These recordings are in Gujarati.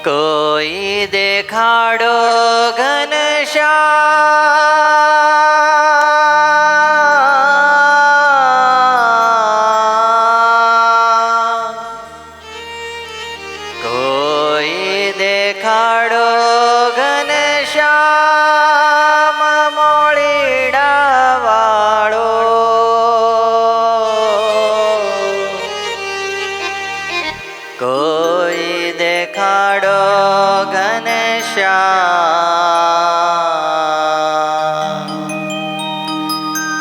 કોઈ દેખાડો ઘનશ્યામ, કોઈ દેખાડો ઘનશ્યામ મોળીડા વાળો, કોઈ દેખાડો ઘનશ્યામ,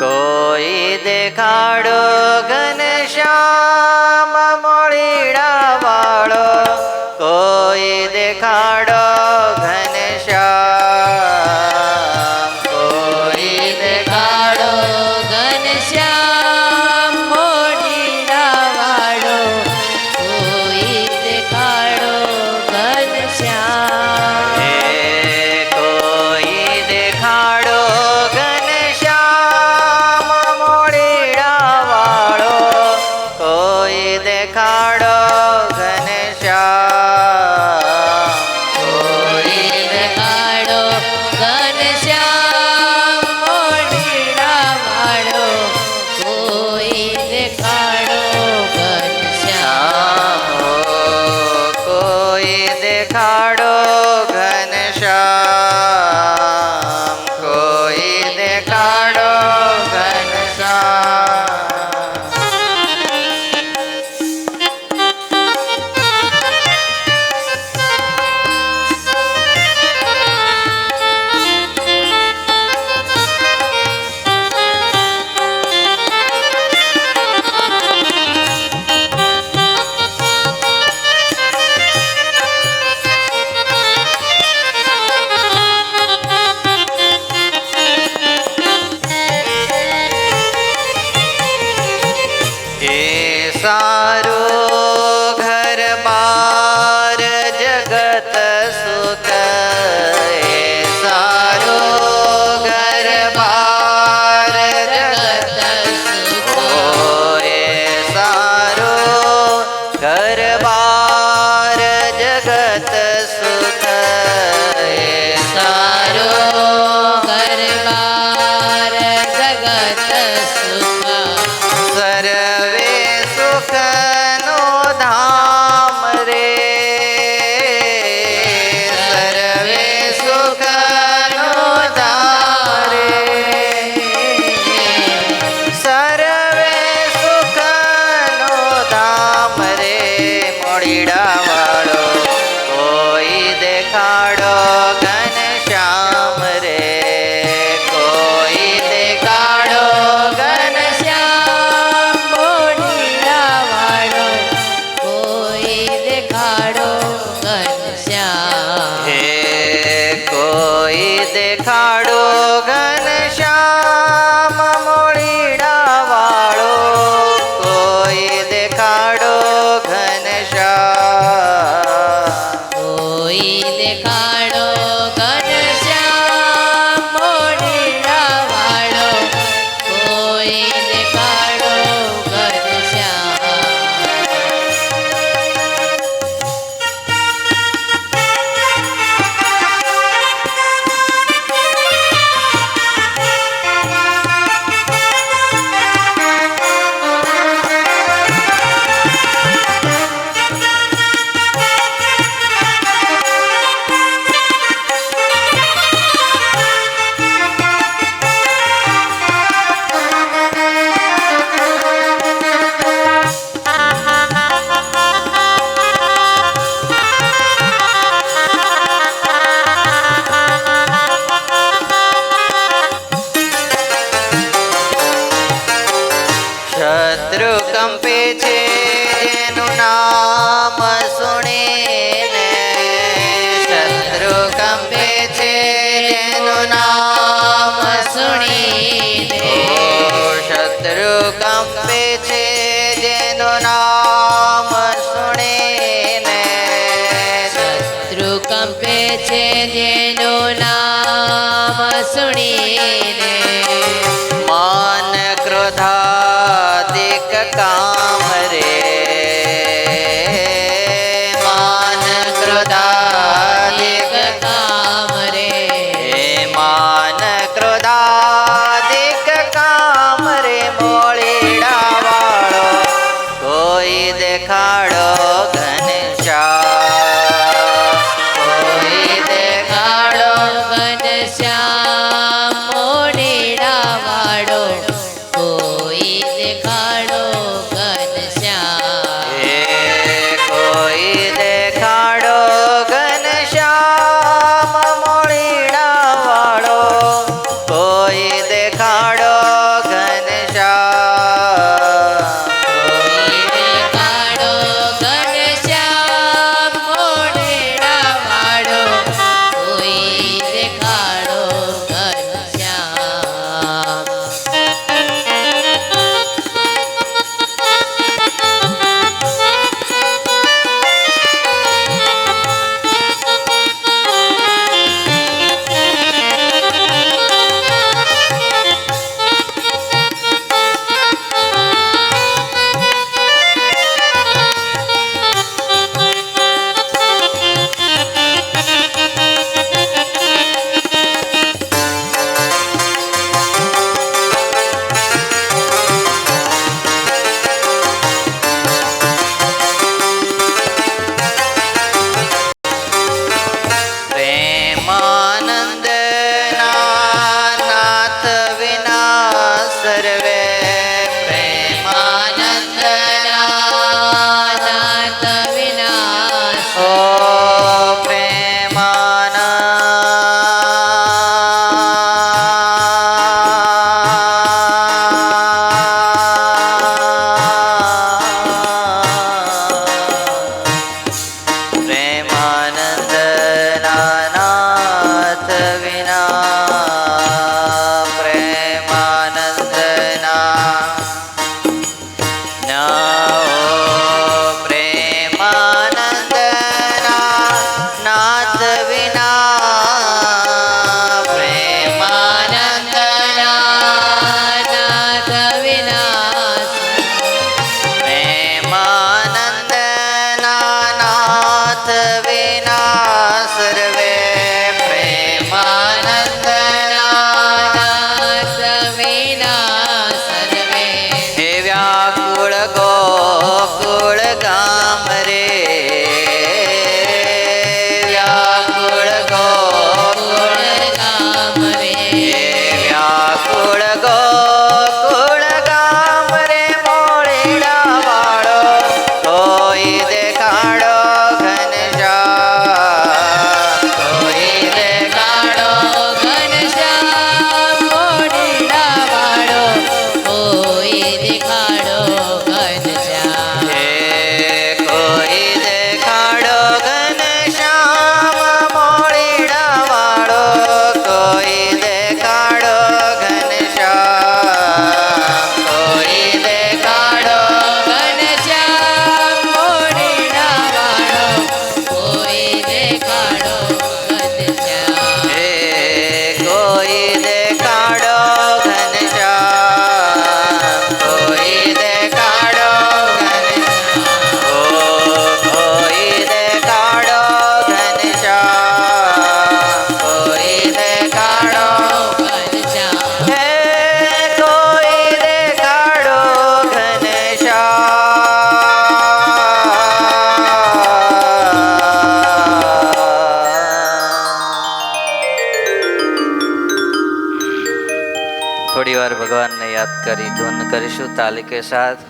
કોઈ દેખાડો ઘનશ્યામ મોળીડા વાળો, કોઈ દેખાડો ઘનશ્યામ, કોઈ દેખાડો ઘનશ્યામ મોઢીડા વાળો, કોઈ દેખાડો ઘનશ્યામ. હે કોઈ દેખાડો ઘનશ્યામ મોળીડા વાળો, કોઈ દેખાડો ઘનશ્યામ, કોઈ દેખાડો ઘનશ્યામ મોઢીડા વાળો, કોઈ દેખાડો ઘનશ્યામ. કોઈ દેખાડો ઘનશ્યામ, કોઈ દેખાડો ઘનશ્યામ. એ સારું ઘર બાર જગત સુખ, એ સારું ઘર બાર જગત સુખ, એ સારું ઘર બાર જગત સુખ, એ સારો ઘર-બાર જગત સુખ, સર્વે સુખનો ધામ રે, સર્વે સુખનો ધામ રે, સર્વે સુખનો ધામ રે મોળીડા વાળો, કોઈ દેખાડો ઘનશ્યામ રે, કોઈ દેખાડો ઘનશ્યામ મોઢીડા વાળો, કોઈ દેખાડો ઘનશ્યામ. હે કોઈ દેખાડો ઘનશ્યામ મોળીડા વાળો, કોઈ દેખાડો ઘનશ્યામ, કોઈ દેખાડો ઘનશ્યામ મોઢીડા વાળો, કોઈ દેખાડો ઘનશ્યામ. શત્રુ કંપે છે જેનું નામ સુણીને, શત્રુ કંપે છે જેનું નામ સુણીને, શત્રુ કંપે છે જેનું નામ સુણીને, શત્રુ કંપે છે જેનું નામ સુણીને, માન ક્રોધાદિક કામ રે, માન ક્રોધા નાથ વિના પ્રેમાનંદના પ્રેમાનંદના નાથ વિના પ્રેમાનંદના નાથ વિના પ્રેમાનંદના નાથ વિના સર્વે નાથ વિના સર્વે હે વ્યાકુળ ગોકુળ ગામ રે વ્યાકુળ ગોકુળ ગામ રે વ્યાકુળ ગોકુળ ગામ રે મોળીડા વાળો કોઈ દેખાડો ઘનશ્યામ કોઈ દેખાડો ઘનશ્યામ મોડીડા વાળો કોઈ દેખાડો ઘનશ્યામ હે કોઈ દેખાડો ઘનશ્યામ મોળીડા વાળો કોઈ દેખાડો ઘનશ્યામ કોઈ દેખાડો ઘનશ્યામ મોડીડા વાળો કોઈ દેખાડો ઘનશ્યામ હે કોઈ દેખાડો ઘનશ્યામ કોઈ દેખાડો ઘનશ્યામ ઓ કોઈ દેખાડો ઘનશ્યામ કોઈ દેખાડો ઘનશ્યામ હે કોઈ દેખાડો ઘનશ્યામ થોડી વાર ભગવાનને યાદ કરી ધૂન કરીશું તાલી કે સાથ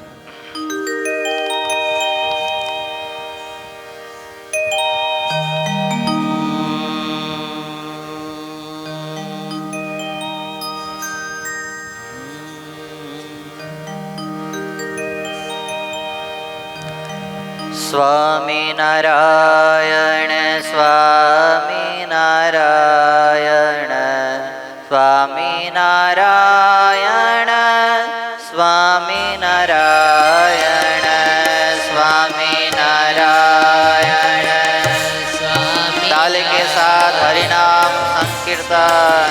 સ્વામી નારાયણ સ્વામી નારાયણ સ્વામી નારાયણ સ્વામી નારાયણ સ્વામી નારાયણ સ્વામી તાલ के साथ हरिनाम संकीर्तन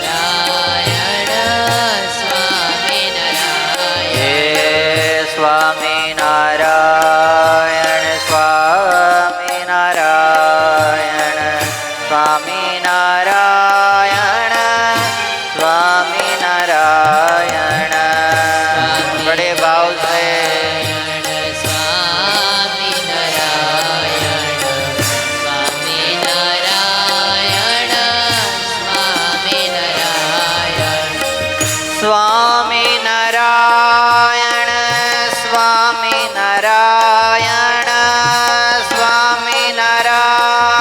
નારાયણ સ્વામી નારાયણ हे स्वामी नारायण स्वामी नारायण स्वामी नारायण स्वामी नारायण बड़े भाव से સ્વામી નારાયણ સ્વામી નારાયણ સ્વામી નારાયણ स्वामी नारायण स्वामी नारायण स्वामी नारायण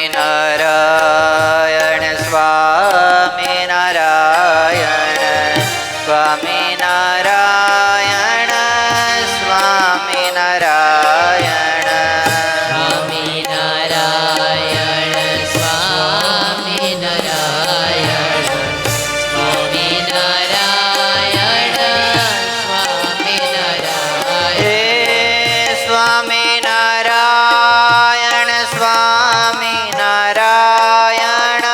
સ્વામિનારાયણ સ્વામિનારાયણ સ્વામિનારાયણ સ્વામિનારાયણ સ્વામિનારાયણ સ્વામિનારાયણ સ્વામિનારાયણ હે સ્વામિનારાયણ સ્વામિનારાયણ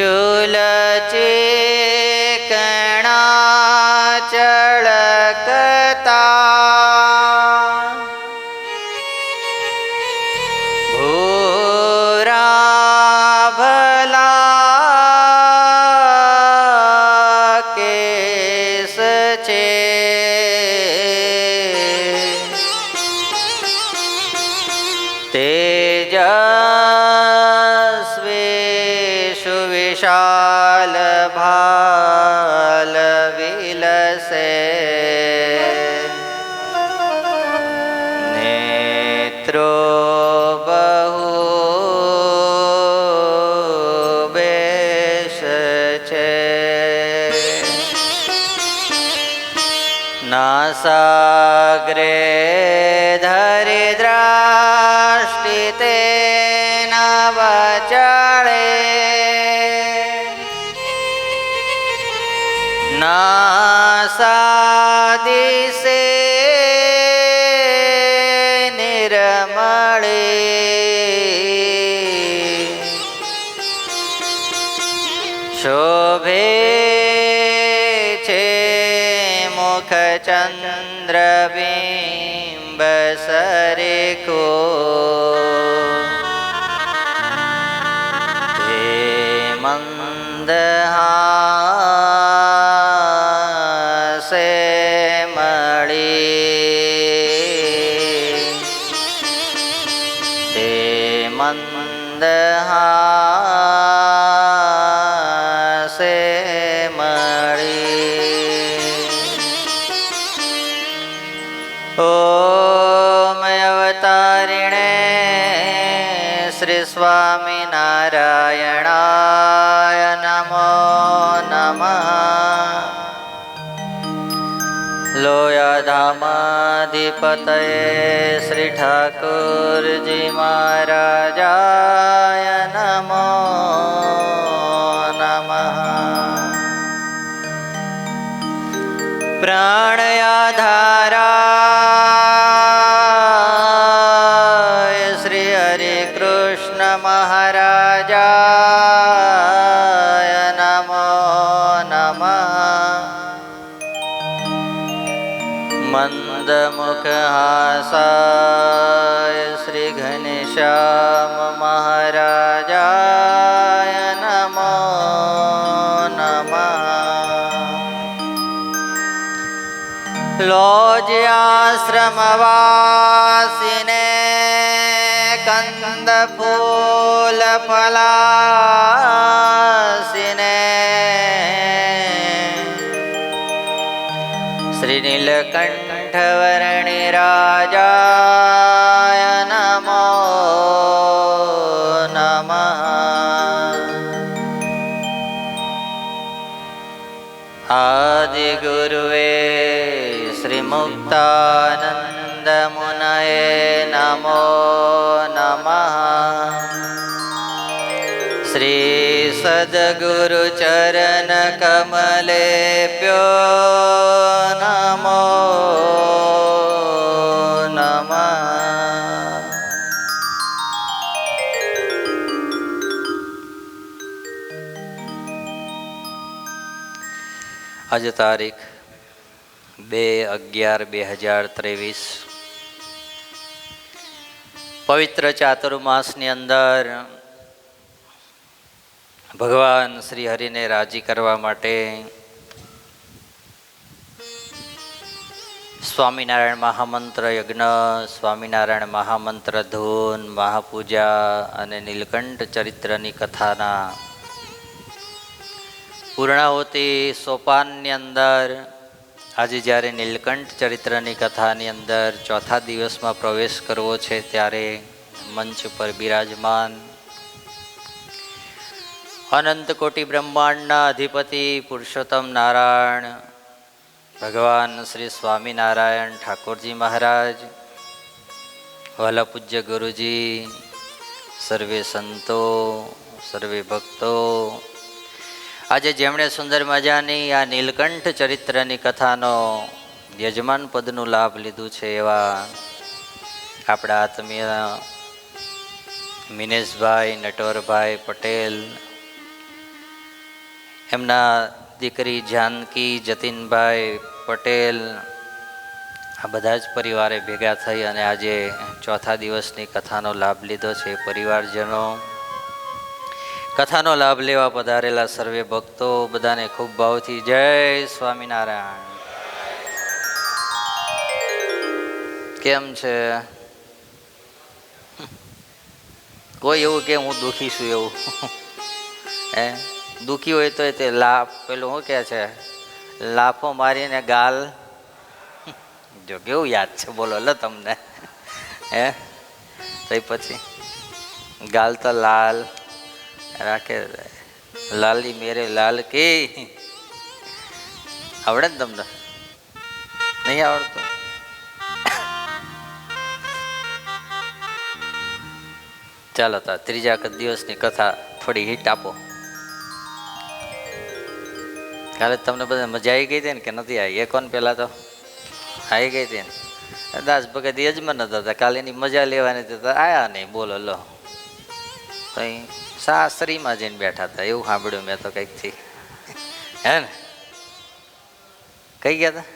ચૂલ ચીકણા ચળકતા ભૂરા ભલા કેસ છે તેજસ્વી સુવિશાલ ભાલ વિલસે નેત્રો બહુ બેશ છે નાસાગ્રે ધરી દ્રષ્ટિ તેના વચાળે નાસાદિશે નિર્મળે શોભે છે મુખ ચંદ્રબિંબ સરેખો તે મંદહાસે મળી તે મંદહાસે ઓમ અવતારિણે શ્રી સ્વામિનારાયણાય નમો નમઃ લોયાધામાધિપતયે શ્રી ઠાકોરજી મહારાજાય નમો નમઃ પ્રાણયાધારાય શ્રી હરે કૃષ્ણ મહારાજાય નમો નમઃ મંદમુખહાસાય શ્રી ઘનશ્યામ મહારાજાય નમો નમઃ લોજ્યાશ્રમવાસિને કંદ ફૂલ ફલાસિને શ્રી નીલકંઠ વર્ણિ રાજાય નમો નમઃ આદિ ગુરુવે શ્રી મુક્તાનંદ મુનયે નમો નમઃ શ્રી સદગુરુ ચરણ કમલેભ્યો નમો નમઃ આજે તારીખ 2/11/2023 પવિત્ર ચાતુર્માસની અંદર ભગવાન શ્રી હરિને રાજી કરવા માટે સ્વામિનારાયણ મહામંત્ર યજ્ઞ, સ્વામિનારાયણ મહામંત્ર ધૂન, મહાપૂજા અને નીલકંઠ ચરિત્રની કથાના પૂર્ણાહુતિ સોપાનની અંદર આજે જ્યારે નીલકંઠ ચરિત્રની કથાની અંદર ચોથા દિવસમાં પ્રવેશ કરવો છે ત્યારે મંચ પર બિરાજમાન અનંત કોટી બ્રહ્માંડના અધિપતિ પુરુષોત્તમ નારાયણ ભગવાન શ્રી સ્વામિનારાયણ ઠાકોરજી મહારાજ, વાલા પૂજ્ય ગુરુજી, સર્વે સંતો, સર્વે ભક્તો, આજે જેમણે સુંદર મજાની આ નીલકંઠ ચરિત્રની કથાનો યજમાન પદનું લાભ લીધું છે એવા આપણા આત્મીય મિનેશભાઈ નટવરભાઈ પટેલ, એમના દીકરી જાનકી, જતીનભાઈ પટેલ, આ બધા જ પરિવારે ભેગા થઈ અને આજે ચોથા દિવસની કથાનો લાભ લીધો છે. પરિવારજનો, કથાનો લાભ લેવા પધારેલા સર્વે ભક્તો, બધાને ખૂબ ભાવથી જય સ્વામિનારાયણ. કેમ છે? કોઈ એવું કે હું દુઃખી છું એવું? હે, દુઃખી હોય તો તે લાભ પેલું શું કહે છે, લાફો મારીને ગાલ, જો કેવું યાદ છે બોલો લો તમને. હે, તો પછી ગાલ તો લાલ રાખે, લાલી મેરે લાલ કે આવડે ને તમને? નહીં આવડતું? ચાલો તો ત્રીજા દિવસની કથા થોડી હિટ આપો. કાલે તમને બધા મજા આવી ગઈ હતી ને કે નથી આવી? એ કોણ પેલા તો આવી ગઈ હતી ને? દાસ ભગત યજમાન હતા, કાલે એની મજા લેવાની તો આયા નહીં, બોલો લો. કઈ સાસરીમાં જઈને બેઠા હતા એવું સાંભળ્યું મેં તો કંઈક થી. હે ને, કઈ ગયા હતા?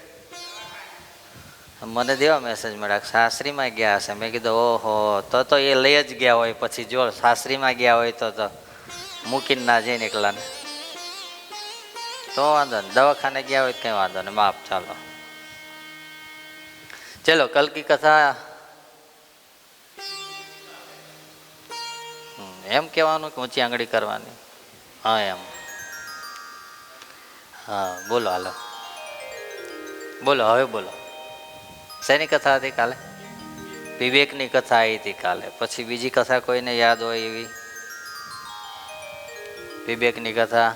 મને દેવા મેસેજ મળ્યા સાસરીમાં ગયા હશે. મેં કીધું ઓહો, તો એ લઈ જ ગયા હોય. પછી જો સાસરીમાં ગયા હોય તો મૂકીને ના જઈને એકલાને તો વાંધો ને, દવાખાને ગયા હોય કંઈ વાંધો ને, માફ. ચાલો ચલો કલકી કથા. એમ કહેવાનું કે ઊંચી આંગળી કરવાની? હા એમ. હા બોલો, હાલો બોલો, હવે બોલો. શેની કથા હતી કાલે? વિવેકની કથા આવી હતી કાલે. પછી બીજી કથા કોઈને યાદ હોય એવી? વિવેકની કથા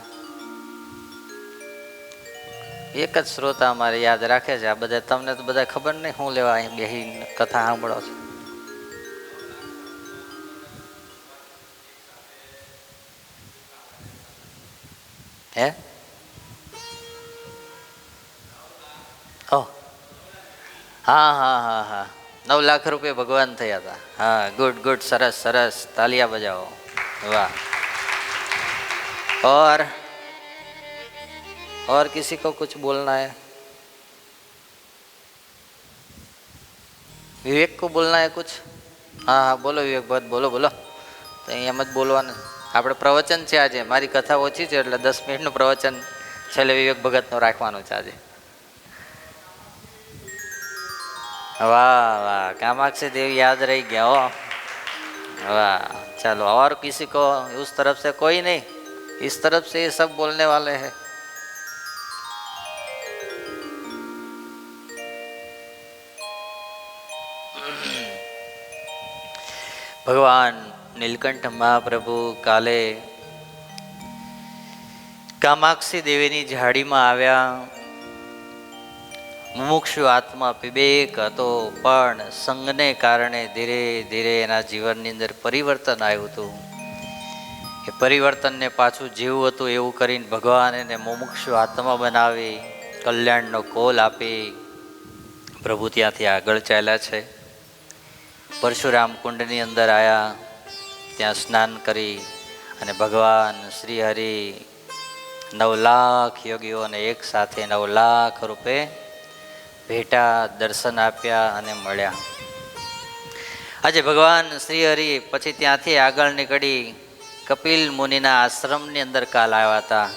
એક જ શ્રોતા અમારે યાદ રાખે છે. આ બધા તમને તો બધા ખબર નહીં શું લેવા અહીં બેહી કથા સાંભળો છો. હે, ઓ હા હા હા હા, 9 લાખ રૂપિયા ભગવાન થયા હતા. હા, ગુડ ગુડ, સરસ સરસ, તાલિયા બજાવો. વાહ. और किसी को कुछ बोलना है? विवेक को बोलना है कुछ? हाँ हाँ बोलो विवेक भगत, बोलो बोलो. તો એમ જ બોલવાનું. આપણે પ્રવચન છે આજે, મારી કથા ઓછી છે એટલે 10 મિનિટનું પ્રવચન છેલ્લે વિવેક ભગતનું રાખવાનું છે આજે. वाह वाह, कामाक्षी देवी याद रही गया हो. वाह. चलो और किसी को उस तरफ से कोई नहीं, इस तरफ से ये सब बोलने वाले हैं. ભગવાન નીલકંઠ મહાપ્રભુ કાલે કામાક્ષી દેવીની ઝાડીમાં આવ્યા. મુમુક્ષુ આત્મા વિવેક હતો, પણ સંગને કારણે ધીરે ધીરે એના જીવનની અંદર પરિવર્તન આવ્યું હતું. એ પરિવર્તનને પાછું જેવું હતું એવું કરીને ભગવાન એને મુમુક્ષુ આત્મા બનાવી, કલ્યાણનો કોલ આપી પ્રભુ ત્યાંથી આગળ ચાલ્યા છે. પરશુરામ કુંડની અંદર આવ્યા, ત્યાં સ્નાન કરી અને ભગવાન શ્રી હરિ 9 લાખ યોગીઓને એક સાથે 9 લાખ રૂપે ભેટા દર્શન આપ્યા અને મળ્યા. આજે ભગવાન શ્રી હરિ પછી ત્યાંથી આગળ નીકળી કપિલ મુનિના આશ્રમની અંદર કાલ આવ્યા હતા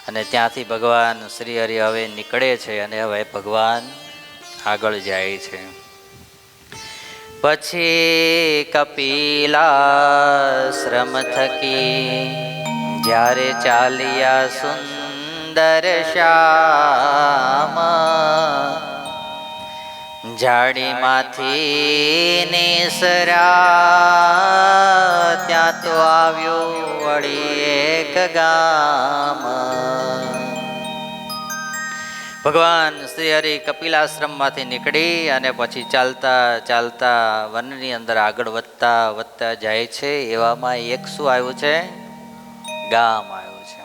અને ત્યાંથી ભગવાન શ્રી હરિ હવે નીકળે છે અને હવે ભગવાન આગળ જાય છે. પછી કપિલાશ્રમ થકી જ્યારે ચાલ્યા સુંદર શ્યામ, ઝાડીમાંથી નિસર્યા ત્યાં તો આવ્યું વળી એક ગામ. ભગવાન શ્રી હરિ કપિલાશ્રમમાંથી નીકળી અને પછી ચાલતા ચાલતા વનની અંદર આગળ વધતા વધતા જાય છે. એવામાં એક શું આવ્યું છે? ગામ આવ્યું છે.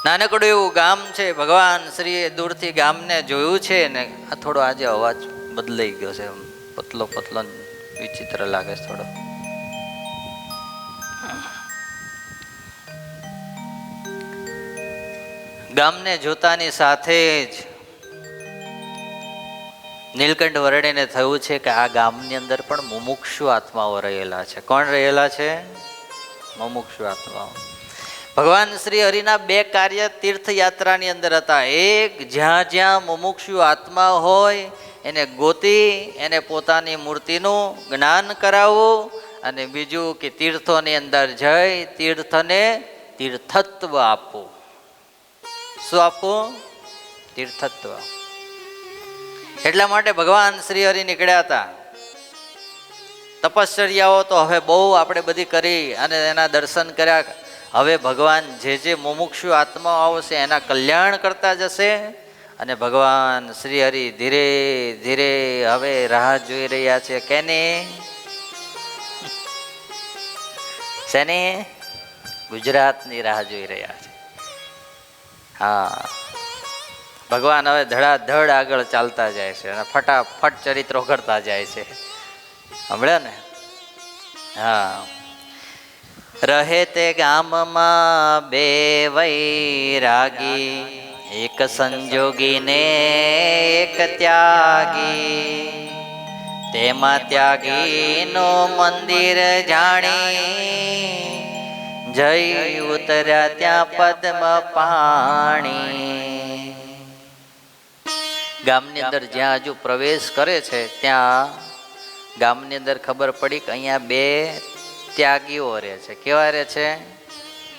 નાનકડું એવું ગામ છે. ભગવાન શ્રીએ દૂરથી ગામને જોયું છે ને આ થોડો આજે અવાજ બદલાઈ ગયો છે, પતલો પતલો વિચિત્ર લાગે છે થોડો. ગામને જોતાની સાથે જ નીલકંઠ વર્ણિને થયું છે કે આ ગામની અંદર પણ મુમુક્ષુ આત્માઓ રહેલા છે. કોણ રહેલા છે? મુમુક્ષુ આત્માઓ. ભગવાન શ્રી હરિના બે કાર્ય તીર્થયાત્રાની અંદર હતા. એક, જ્યાં જ્યાં મુમુક્ષુ આત્મા હોય એને ગોતી એને પોતાની મૂર્તિનું જ્ઞાન કરાવવું, અને બીજું કે તીર્થોની અંદર જઈ તીર્થને તીર્થત્વ આપવું. શું આપવું? તીર્થત્વ. એટલા માટે ભગવાન શ્રી હરિ નીકળ્યા હતા. તપશ્ચર્યાઓ તો હવે બહુ આપણે બધી કરી અને એના દર્શન કર્યા. હવે ભગવાન જે જે મુમુક્ષુ આત્માઓ આવશે એના કલ્યાણ કરતા જશે, અને ભગવાન શ્રી હરિ ધીરે ધીરે હવે રાહ જોઈ રહ્યા છે. કેની? શેની? ગુજરાતની રાહ જોઈ રહ્યા છે. હા, ભગવાન હવે ધડાધડ આગળ ચાલતા જાય છે અને ફટાફટ ચરિત્રો કરતા જાય છે. સાંભળ્યા ને? હા. રહે તે ગામમાં બે વૈરાગી, એક સંજોગી ને એક ત્યાગી. તેમાં ત્યાગીનો મંદિર જાણી, જઈ ઉતર્યા ત્યાં પદ્મ પાણી. ગામની અંદર જ્યાં હજુ પ્રવેશ કરે છે ત્યાં ગામની અંદર ખબર પડી કે અહીંયા બે ત્યાગીઓ રહે છે. કેવા રહે છે?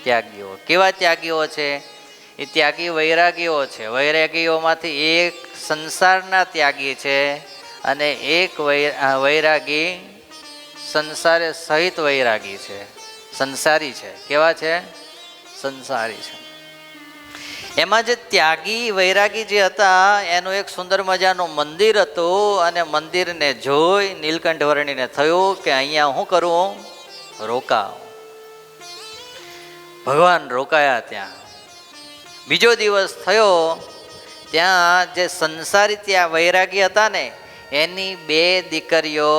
ત્યાગીઓ. કેવા ત્યાગીઓ છે? એ ત્યાગી વૈરાગીઓ છે. વૈરાગીઓમાંથી એક સંસારના ત્યાગી છે અને એક વૈરાગી સંસારે સહિત વૈરાગી છે, સંસારી છે. કેવા છે? સંસારી છે. એમાં જે ત્યાગી વૈરાગી જે હતા એનું એક સુંદર મજાનું મંદિર હતું, અને મંદિરને જોઈ નીલકંઠ વર્ણિને થયું કે અહીંયા હું કરું? રોકાવ. ભગવાન રોકાયા ત્યાં. બીજો દિવસ થયો ત્યાં જે સંસારી ત્યાં વૈરાગી હતા ને એની બે દીકરીઓ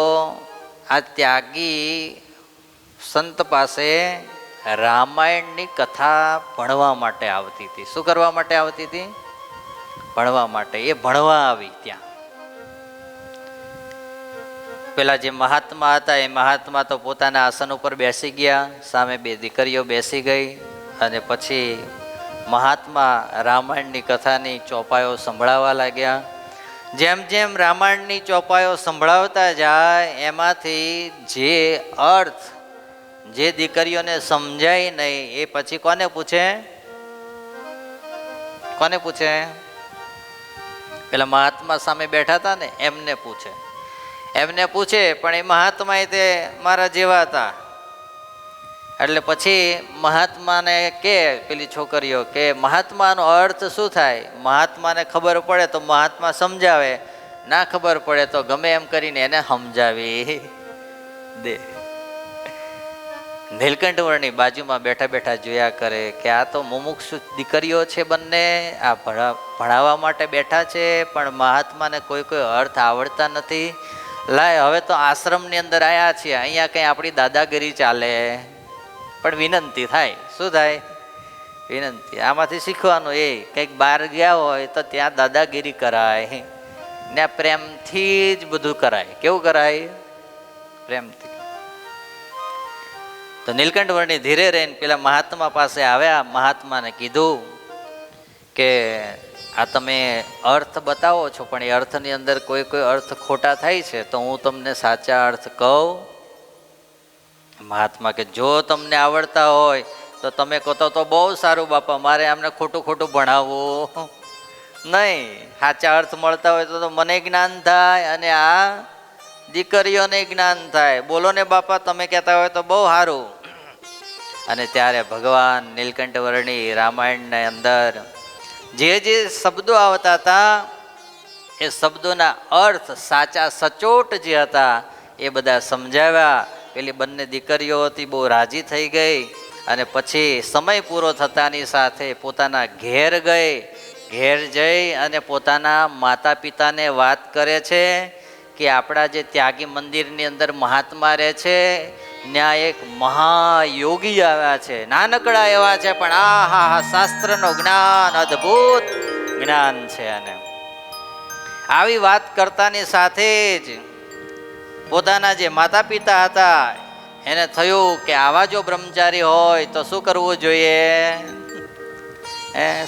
આ ત્યાગી સંત પાસે રામાયણની કથા ભણવા માટે આવતી હતી. શું કરવા માટે આવતી હતી? ભણવા માટે. એ ભણવા આવી ત્યાં. પેલા જે મહાત્મા હતા એ મહાત્મા તો પોતાના આસન ઉપર બેસી ગયા, સામે બે દીકરીઓ બેસી ગઈ, અને પછી મહાત્મા રામાયણની કથાની ચોપાઈઓ સંભળાવવા લાગ્યા. જેમ જેમ રામાયણની ચોપાઈઓ સંભળાવતા જાય એમાંથી જે અર્થ જે દીકરીઓને સમજાય નહીં એ પછી કોને પૂછે? કોને પૂછે? પેલા મહાત્મા સામે બેઠા હતા ને એમને પૂછે. એમને પૂછે પણ એ મહાત્મા તે મારા જેવા હતા. એટલે પછી મહાત્માને કે પેલી છોકરીઓ કે મહાત્માનો અર્થ શું થાય? મહાત્માને ખબર પડે તો મહાત્મા સમજાવે, ના ખબર પડે તો ગમે એમ કરીને એને સમજાવી દે. નીલકંઠ વર્ણિ બાજુમાં બેઠા બેઠા જોયા કરે કે આ તો મુમુક્ષુ દીકરીઓ છે બંને, આ ભણાવવા માટે બેઠા છે પણ મહાત્માને કોઈ કોઈ અર્થ આવડતા નથી. લાય હવે તો આશ્રમની અંદર આવ્યા છીએ, અહીંયા કંઈ આપણી દાદાગીરી ચાલે. પણ વિનંતી થાય. શું થાય? વિનંતી. આમાંથી શીખવાનું એ કંઈક બહાર ગયા હોય તો ત્યાં દાદાગીરી કરાય ને પ્રેમથી જ બધું કરાય. કેવું કરાય? પ્રેમથી. તો નીલકંઠ વર્ણિ ધીરે રહીને પેલા મહાત્મા પાસે આવ્યા. મહાત્માને કીધું કે આ તમે અર્થ બતાવો છો પણ એ અર્થની અંદર કોઈ કોઈ અર્થ ખોટા થાય છે, તો હું તમને સાચા અર્થ કહું. મહાત્મા કે જો તમને આવડતા હોય તો તમે કહો તો બહુ સારું બાપા, મારે આમને ખોટું ખોટું ભણાવવું નહીં. સાચા અર્થ મળતા હોય તો મને જ્ઞાન થાય અને આ દીકરીઓને જ્ઞાન થાય. બોલો ને બાપા, તમે કહેતા હોય તો બહુ સારું. અને ત્યારે ભગવાન નીલકંઠ વર્ણિ રામાયણની અંદર જે જે શબ્દો આવતા હતા એ શબ્દોના અર્થ સાચા સચોટ જે હતા એ બધા સમજાવ્યા. પેલી બંને દીકરીઓ હતી બહુ રાજી થઈ ગઈ, અને પછી સમય પૂરો થતાની સાથે પોતાના ઘેર ગઈ. ઘેર જઈ અને પોતાના માતા પિતાને વાત કરે છે કે આપણા જે ત્યાગી મંદિરની અંદર મહાત્મા રહે છે ત્યાં એક મહાયોગી આવ્યા છે, નાનકડા એવા છે પણ આહા શાસ્ત્રનો જ્ઞાન અદ્ભુત જ્ઞાન છે. અને આવી વાત કરતાની સાથે જ પોતાના જે માતા પિતા હતા એને થયું કે આવા જો બ્રહ્મચારી હોય તો શું કરવું જોઈએ?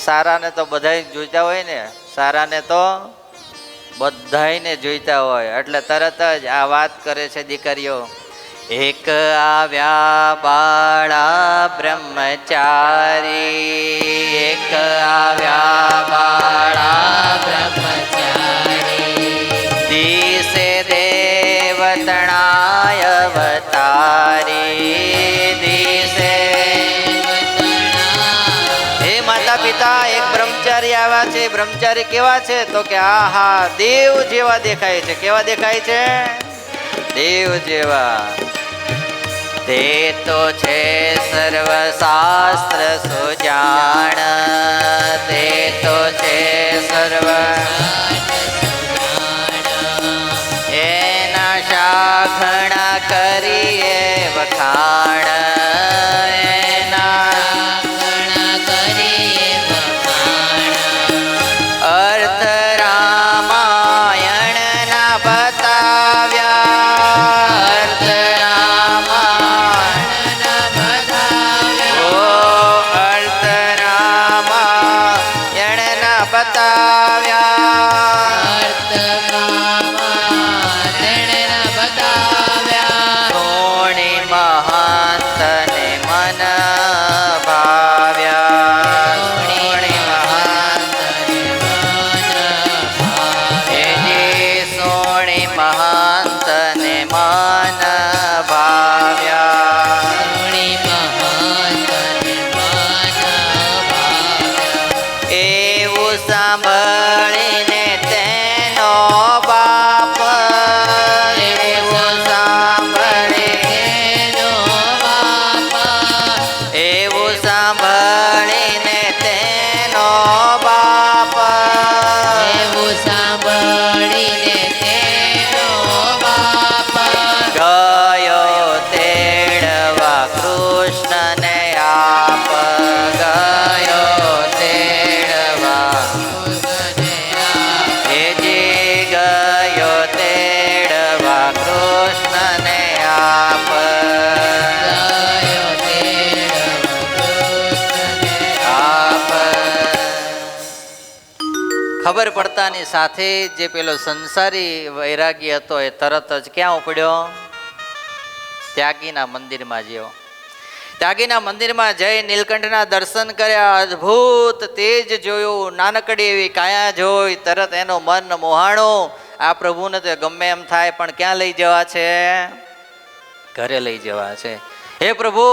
સારાને તો બધાય જોઈતા હોય ને, સારાને તો બધાયને જોઈતા હોય, એટલે તરત જ આ વાત કરે છે દીકરીઓ. એક આવ્યા બાળા બ્રહ્મચારી, એક આવ્યા બાળા બ્રહ્મચારી, દિશે દેવતણાય અવતારી, દિશે. હે માતા પિતા, એક બ્રહ્મચારી આવ્યા છે. બ્રહ્મચારી કેવા છે? તો કે આહા દેવ જેવા દેખાય છે. કેવા દેખાય છે? દેવ જેવા. તે તો છે સર્વશાસ્ત્ર સુજાણ, તે તો છે સર્વ એના શાખણા કરીએ વખાણ, એના કરીએ વખાણ, અર્થ રામાયણના બતાવ્યા, અર્થ રામાયણ ઓ અર્થ રામાયણના બતાવ્યા, સોણી મહંતને મન ભાવ્યા, સોણી મહંત સોણી મહંતને મન ભાવ્યા, એવું સાંભળીને તેનો બાપ, એવું સાંભળીને એવું સાંભળીને તેનો બાપ, ગયો તેડવા કૃષ્ણને આપ, ગયો તેડવા હેજી ગયો તેડવા કૃષ્ણને આપ, આપ. ખબર પડતાની સાથે જે પેલો સંસારી વૈરાગી હતો એ તરત જ ક્યાં ઉપડ્યો? ત્યાગીના મંદિરમાં જ્યો. ત્યાગીના મંદિરમાં જઈ નીલકંઠના દર્શન કર્યા, અદ્ભુત તેજ જોયું, નાનકડી એવી કાયા જોઈ, તરત એનું મન મોહાણું. આ પ્રભુને તો ગમે એમ થાય પણ ક્યાં લઈ જવા છે? ઘરે લઈ જવા છે. હે પ્રભુ,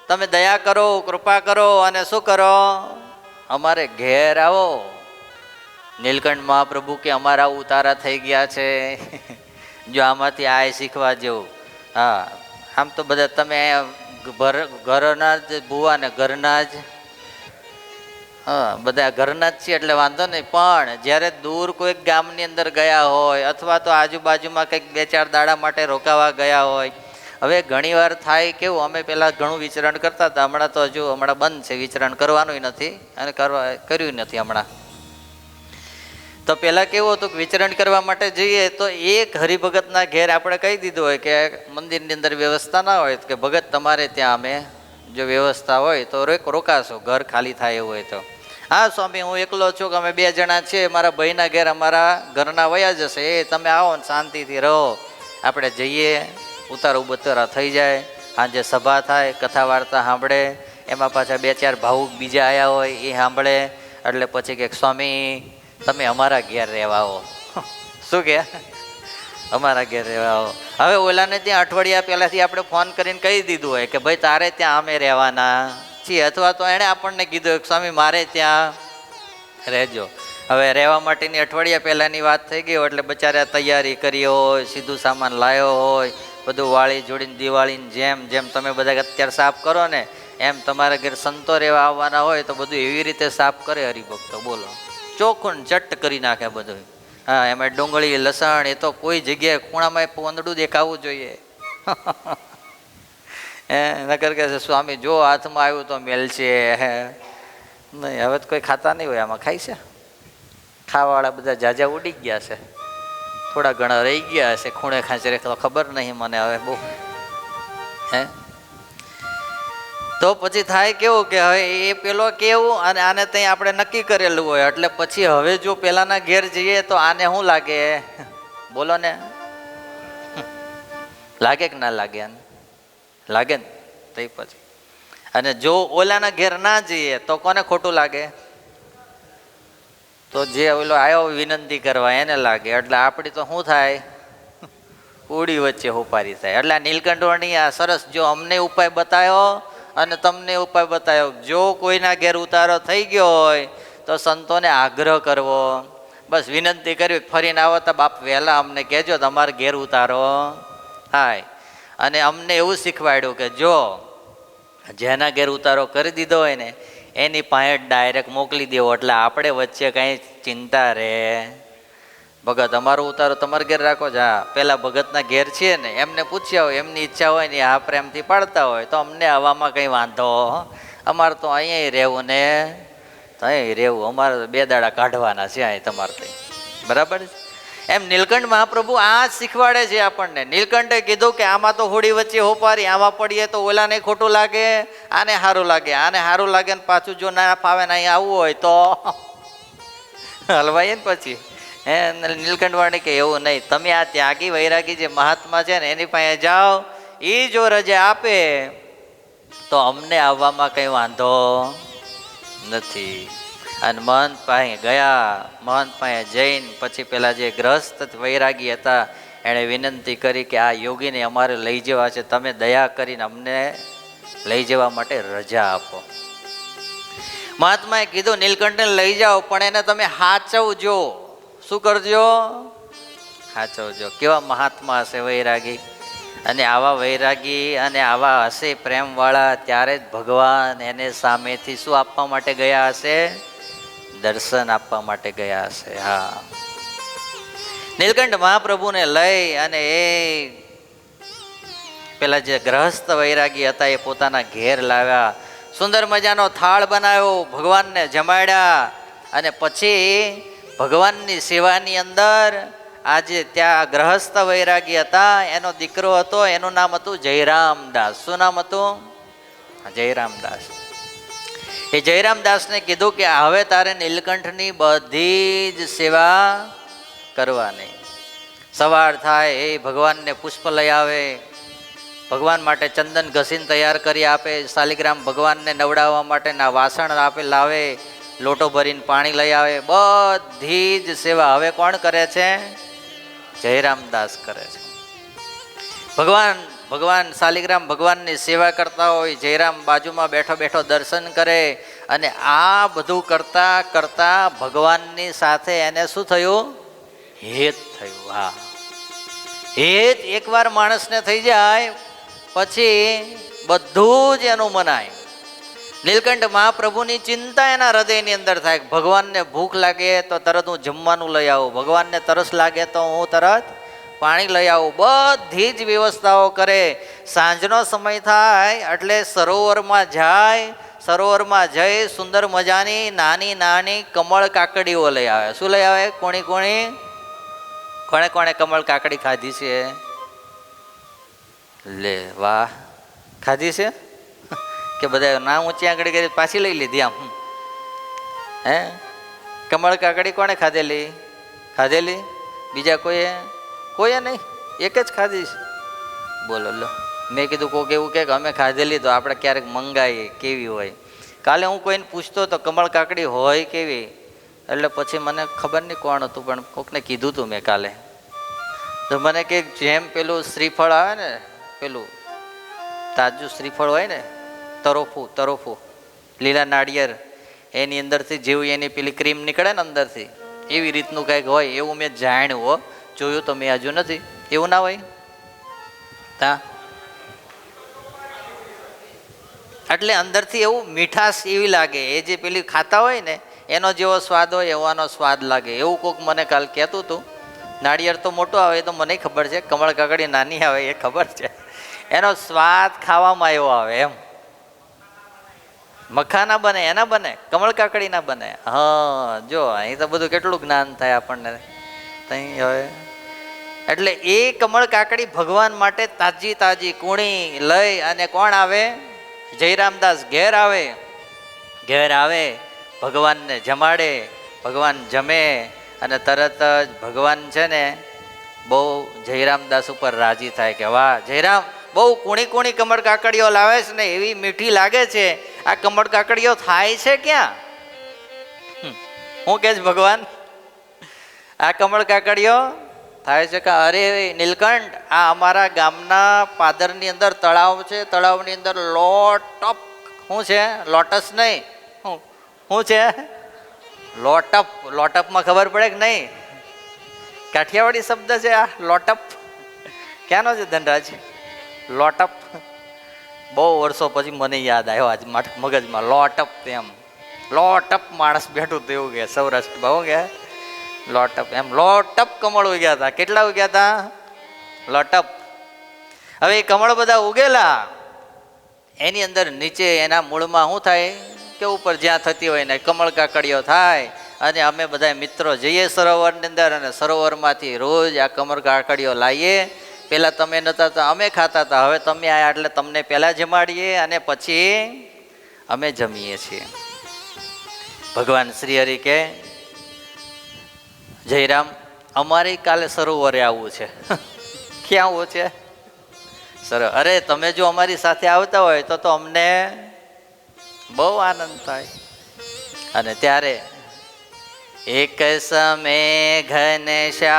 તમે દયા કરો, કૃપા કરો અને શું કરો? અમારે ઘેર આવો. નીલકંઠ મહાપ્રભુ કે અમારા ઉતારા થઈ ગયા છે, જો આમાંથી આ શીખવા જેવું. હા, આમ તો બધા તમે ઘરના જ ભુવા ને ઘરના જ, હા બધા ઘરના જ છીએ એટલે વાંધો નહીં. પણ જ્યારે દૂર કોઈક ગામની અંદર ગયા હોય અથવા તો આજુબાજુમાં કંઈક 2-4 દાડા માટે રોકાવા ગયા હોય, હવે ઘણીવાર થાય કેવું, અમે પહેલાં ઘણું વિચરણ કરતા હતા, હમણાં તો હમણાં બંધ છે, વિચરણ કરવાનું નથી અને કર્યું નથી હમણાં. તો પહેલાં કેવું હતું કે વિચરણ કરવા માટે જઈએ તો એક હરિભગતના ઘેર આપણે કહી દીધું હોય કે મંદિરની અંદર વ્યવસ્થા ના હોય કે ભગત તમારે ત્યાં અમે જો વ્યવસ્થા હોય તો રોકાશો, ઘર ખાલી થાય એવું હોય તો. હા સ્વામી, હું એકલો છું કે અમે 2 જણા છીએ, મારા ભાઈના ઘેર અમારા ઘરના વયા જશે, એ તમે આવો ને શાંતિથી રહો, આપણે જઈએ, ઉતારો બતારા થઈ જાય, સાંજે સભા થાય, કથા વાર્તા સાંભળે, એમાં પાછા 2-4 ભાવુક બીજા આવ્યા હોય એ સાંભળે, એટલે પછી કે સ્વામી તમે અમારા ઘેર રહેવા આવો. શું કે અમારા ઘેર રહેવા આવો? હવે ઓલાને ત્યાં અઠવાડિયા પહેલાંથી આપણે ફોન કરીને કહી દીધું હોય કે ભાઈ તારે ત્યાં અમે રહેવાના છીએ, અથવા તો એણે આપણને કીધું કે સ્વામી મારે ત્યાં રહેજો. હવે રહેવા માટેની અઠવાડિયા પહેલાંની વાત થઈ ગઈ હોય એટલે બચારા તૈયારી કરી હોય, સીધું સામાન લાવ્યો હોય, બધું વાળી જોડીને દિવાળીની જેમ જેમ તમે બધા અત્યારે સાફ કરો ને એમ તમારા ઘેર સંતો રહેવા આવવાના હોય તો બધું એવી રીતે સાફ કરે હરિભક્તો, બોલો ચોખ્ખું ચટ્ટ કરી નાખે બધું. હા, એમાં ડુંગળી લસણ એ તો કોઈ જગ્યાએ ખૂણામાં પોંદડું દેખાવું જોઈએ. નકર કહે છે સ્વામી જો હાથમાં આવ્યું તો મેલ છે નહીં. હવે તો કોઈ ખાતા નહીં હોય, આમાં ખાય છે. ખાવાવાળા બધા જાજા ઉડી ગયા છે, થોડા ઘણા રહી ગયા હશે ખૂણે ખાંચરે, તો ખબર નહીં મને હવે બહુ. તો પછી થાય કેવું કે હવે એ પેલો કેવું અને આને ત્યાં આપણે નક્કી કરેલું હોય, એટલે પછી હવે જો પેલાના ઘેર જઈએ તો આને શું લાગે? બોલો ને, લાગે કે ના લાગે? આને લાગે ને. તો પછી અને જો ઓલાના ઘેર ના જઈએ તો કોને ખોટું લાગે? તો જે ઓલો આવ્યો વિનંતી કરવા એને લાગે. એટલે આપણી તો શું થાય? ઉડી વચ્ચે હોપારી થાય. એટલે આ નીલકંઠવર્ણી આ સરસ જો અમને ઉપાય બતાવ્યો અને તમને ઉપાય બતાવ્યો. જો કોઈના ઘેર ઉતારો થઈ ગયો હોય તો સંતોને આગ્રહ કરવો, બસ વિનંતી કરવી, ફરીને આવો તો બાપ વહેલા અમને કહેજો તમારા ઘેર ઉતારો થાય. અને અમને એવું શીખવાડ્યું કે જો જેના ઘેર ઉતારો કરી દીધો હોય ને એની પાસે ડાયરેક્ટ મોકલી દેવો, એટલે આપણે વચ્ચે કાંઈ ચિંતા રહે. ભગત અમારો ઉતારો તમારા ઘેર રાખો જ. હા, પેલા ભગતના ઘેર છીએ ને એમને પૂછ્યા હોય, એમની ઈચ્છા હોય ને આ પ્રેમથી પાડતા હોય તો અમને આવવામાં કંઈ વાંધો. અમારે તો અહીંયા રહેવું ને અહીં રહેવું, અમારે તો 2 દાડા કાઢવાના છે અહીં તમારે કંઈ. બરાબર છે? એમ નીલકંઠ મહાપ્રભુ આ શીખવાડે છે આપણને. નીલકંઠે કીધું કે આમાં તો હોડી વચ્ચે હોપારી, આમાં પડીએ તો ઓલાને ખોટું લાગે, આને સારું લાગે, આને સારું લાગે ને પાછું જો ના ફાવે ને અહીંયા આવવું હોય તો હલવાઈએ ને પછી. નીલકંઠવાણી કે એવું નહીં, તમે આ ત્યાગી વૈરાગી જે મહાત્મા છે ને એની પાસે જાઓ, એ જો રજા આપે તો અમને આવવામાં કંઈ વાંધો નથી. અને મહંત પાસે ગયા. મહંત પાસે જઈને પછી પેલા જે ગ્રસ્ત વૈરાગી હતા એણે વિનંતી કરી કે આ યોગીને અમારે લઈ જવા છે, તમે દયા કરીને અમને લઈ જવા માટે રજા આપો. મહાત્માએ કીધું નીલકંઠને લઈ જાઓ પણ એને તમે હાચવજો. શું કરજો? હાચવજો. કેવા મહાત્મા હશે વૈરાગી, અને આવા વૈરાગી અને આવા હશે પ્રેમવાળા, ત્યારે જ ભગવાન એને સામેથી શું આપવા માટે ગયા હશે? દર્શન આપવા માટે ગયા હશે. હા, નીલકંઠ મહાપ્રભુને લઈ અને એ પેલા જે ગ્રહસ્થ વૈરાગી હતા એ પોતાના ઘેર લાવ્યા. સુંદર મજાનો થાળ બનાવ્યો, ભગવાનને જમાડ્યા. અને પછી ભગવાનની સેવાની અંદર આજે ત્યાં ગ્રહસ્થ વૈરાગી હતા, એનો દીકરો હતો, એનું નામ હતું જયરામદાસ. શું નામ હતું? જયરામદાસ. એ જયરામદાસને કીધું કે હવે તારે નીલકંઠની બધી જ સેવા કરવાની. સવાર થાય એ ભગવાનને પુષ્પ લઈ આવે, ભગવાન માટે ચંદન ઘસીને તૈયાર કરી આપે, શાલિગ્રામ ભગવાનને નવડાવવા માટેના વાસણ આપે લાવે, લોટો ભરીને પાણી લઈ આવે, બધી જ સેવા હવે કોણ કરે છે? જયરામદાસ કરે છે. ભગવાન શાલિગ્રામ ભગવાનની સેવા કરતા હોય, જયરામ બાજુમાં બેઠો બેઠો દર્શન કરે. અને આ બધું કરતા કરતા ભગવાનની સાથે એને શું થયું? હેત થયું. હા, હેત એકવાર માણસને થઈ જાય પછી બધું જ એનું મનાય. નીલકંઠ મહાપ્રભુની ચિંતા એના હૃદયની અંદર થાય. ભગવાનને ભૂખ લાગે તો તરત હું જમવાનું લઈ આવું, ભગવાનને તરસ લાગે તો હું તરત પાણી લઈ આવું, બધી જ વ્યવસ્થાઓ કરે. સાંજનો સમય થાય એટલે સરોવરમાં જાય. સરોવરમાં જઈ સુંદર મજાની નાની નાની કમળ કાકડીઓ લઈ આવે. શું લઈ આવે? કોણે કોણે કમળ કાકડી ખાધી છે? લે વાહ, ખાધી છે કે બધા ના ઊંચી આંગળી કરી પાછી લઈ લીધી આમ? હે, કમળ કાકડી કોણે ખાધેલી? બીજા કોઈએ નહીં? એક જ ખાધી છે. બોલો લો. મેં કીધું કોઈક એવું કે અમે ખાધેલી તો આપણે ક્યારેક મંગાવીએ કેવી હોય. કાલે હું કોઈને પૂછતો તો કમળ કાકડી હોય કેવી, એટલે પછી મને ખબર નહીં કોણ હતું પણ કોકને કીધું હતું મેં કાલે. તો મને કે જેમ પેલું શ્રીફળ આવે ને, પેલું તાજું શ્રીફળ હોય ને, તરોફું લીલા નાળિયેર, એની અંદરથી જેવું એની પેલી ક્રીમ નીકળે ને અંદરથી, એવી રીતનું કંઈક હોય એવું મેં જાણ્યું. હો, જોયું તો મેં હજુ નથી. એવું ના હોય? હા, એટલે અંદરથી એવું મીઠાશ એવી લાગે, એ જે પેલી ખાતા હોય ને એનો જેવો સ્વાદ હોય એવાનો સ્વાદ લાગે. એવું કોઈક મને કાલ કહેતું હતું. નાળિયેર તો મોટું આવે એ તો મને ખબર છે, કમળ કાકડી નાની આવે એ ખબર છે. એનો સ્વાદ ખાવામાં એવો આવે એમ. મખાના બને એના બને, કમળ કાકડીના બને. હા જો અહીં તો બધું કેટલું જ્ઞાન થાય આપણને. તઈ હવે એટલે એ કમળ કાકડી ભગવાન માટે તાજી તાજી કૂણી લઈ અને કોણ આવે? જયરામદાસ ઘેર આવે. ઘેર આવે, ભગવાનને જમાડે, ભગવાન જમે અને તરત જ ભગવાન છે ને બહુ જયરામદાસ ઉપર રાજી થાય કે વાહ જયરામ, બહુ કૂણી કૂણી કમળ કાકડીઓ લાવે છે ને, એવી મીઠી લાગે છે. આ કમળ કાકડીઓ થાય છે ક્યાં? હું કે ભગવાન આ કમળ કાકડીઓ થાય છે કે અરે નીલકંઠ, આ અમારા ગામના પાદરની અંદર તળાવ છે, તળાવની અંદર લોટપ. શું છે? લોટસ નહીં, શું છે? લોટપ. લોટપમાં ખબર પડે કે નહીં? કાઠિયાવાડી શબ્દ છે આ લોટપ. ક્યાંનો છે ધનરાજ? લોટપ. બહુ વર્ષો પછી મને યાદ આવ્યો આજ મગજમાં લોટપ. એમ લોટપ માણસ બેઠું હતું એવું કે સૌરાષ્ટ્રમાં. હું કે લોટપ એમ લોટપ કમળ ઉગ્યા હતા. કેટલા ઉગ્યા હતા? લોટપ. હવે એ કમળ બધા ઉગેલા, એની અંદર નીચે એના મૂળમાં શું થાય કે ઉપર જ્યાં થતી હોય ને કમળ કાકડીઓ થાય. અને અમે બધા મિત્રો જઈએ સરોવરની અંદર અને સરોવરમાંથી રોજ આ કમળ કાકડીઓ લાવીએ. પહેલાં તમે નહોતા તો અમે ખાતા હતા, હવે તમે આવ્યા એટલે તમને પહેલાં જમાડીએ અને પછી અમે જમીએ છીએ. ભગવાન શ્રી હરિ કે જયરામ, અમારે કાલે સરોવરે આવવું છે. ક્યાં આવવું છે? અરે તમે જો અમારી સાથે આવતા હોય તો અમને બહુ આનંદ થાય. અને ત્યારે એક સમય ઘનશ્યામજી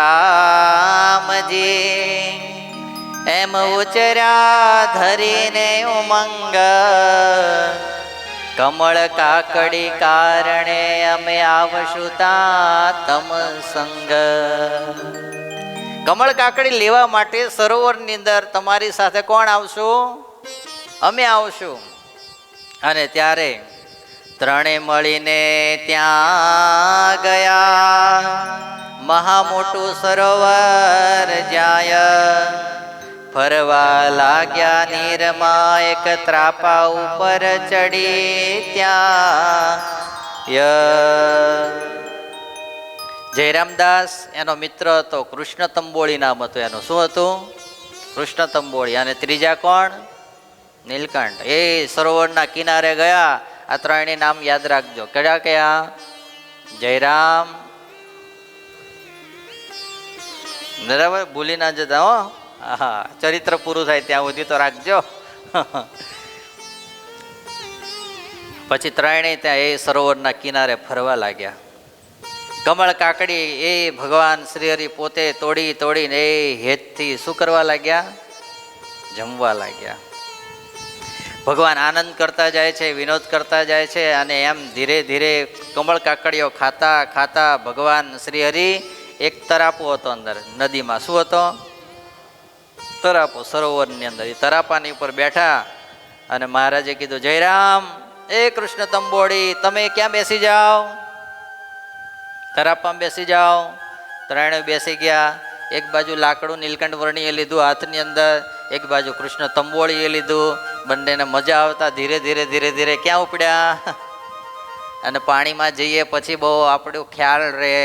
એમ ઉચર્યા ધરીને ઉમંગ, કમળ કાકડી કારણે અમે આવશું તા તમ સંગ. કમળ કાકડી લેવા માટે સરોવરની અંદર તમારી સાથે કોણ આવશું? અમે આવશું. અને ત્યારે ત્રણે મળીને ત્યાં ગયા, મહા મોટું સરોવર જાય. ફરવા લાગ્યા નીરમાં એક ત્રાપા ઉપર ચડી ત્યાં. જયરામદાસ એનો મિત્ર હતો, કૃષ્ણ તંબોળી નામ હતું એનું. શું હતું? કૃષ્ણ તંબોળી. અને ત્રીજા કોણ? નીલકંઠ. એ સરોવરના કિનારે ગયા. આ ત્રણેય નામ યાદ રાખજો. કયા કયા? જયરામ. બરાબર, ભૂલી ના જતા હો. હા, ચરિત્ર પૂરું થાય ત્યાં સુધી તો રાખજો. પછી ત્રણેય ત્યાં એ સરોવરના કિનારે ફરવા લાગ્યા. કમળ કાકડી એ ભગવાન શ્રી હરિ પોતે તોડી તોડીને એ હેતથી શું કરવા લાગ્યા? જમવા લાગ્યા. ભગવાન આનંદ કરતા જાય છે, વિનોદ કરતા જાય છે. અને એમ ધીરે ધીરે કમળ કાકડીઓ ખાતા ખાતા ભગવાન શ્રી હરિ એક તરાપો હતો અંદર નદીમાં. શું હતો? તરાપો સરોવરની અંદર. એ તરાપાની ઉપર બેઠા અને મહારાજે કીધું, જયરામ, એ કૃષ્ણ તંબોળી, તમે ક્યાં બેસી જાઓ? તરાપામાં બેસી જાઓ. ત્રણે બેસી ગયા. એક બાજુ લાકડું નીલકંઠ વર્ણીએ લીધું હાથની અંદર, એક બાજુ કૃષ્ણ તંબોળીએ લીધું. બંનેને મજા આવતા ધીરે ધીરે ધીરે ધીરે ક્યાં ઉપડ્યા? અને પાણીમાં જઈએ પછી બહુ આપણું ખ્યાલ રહે.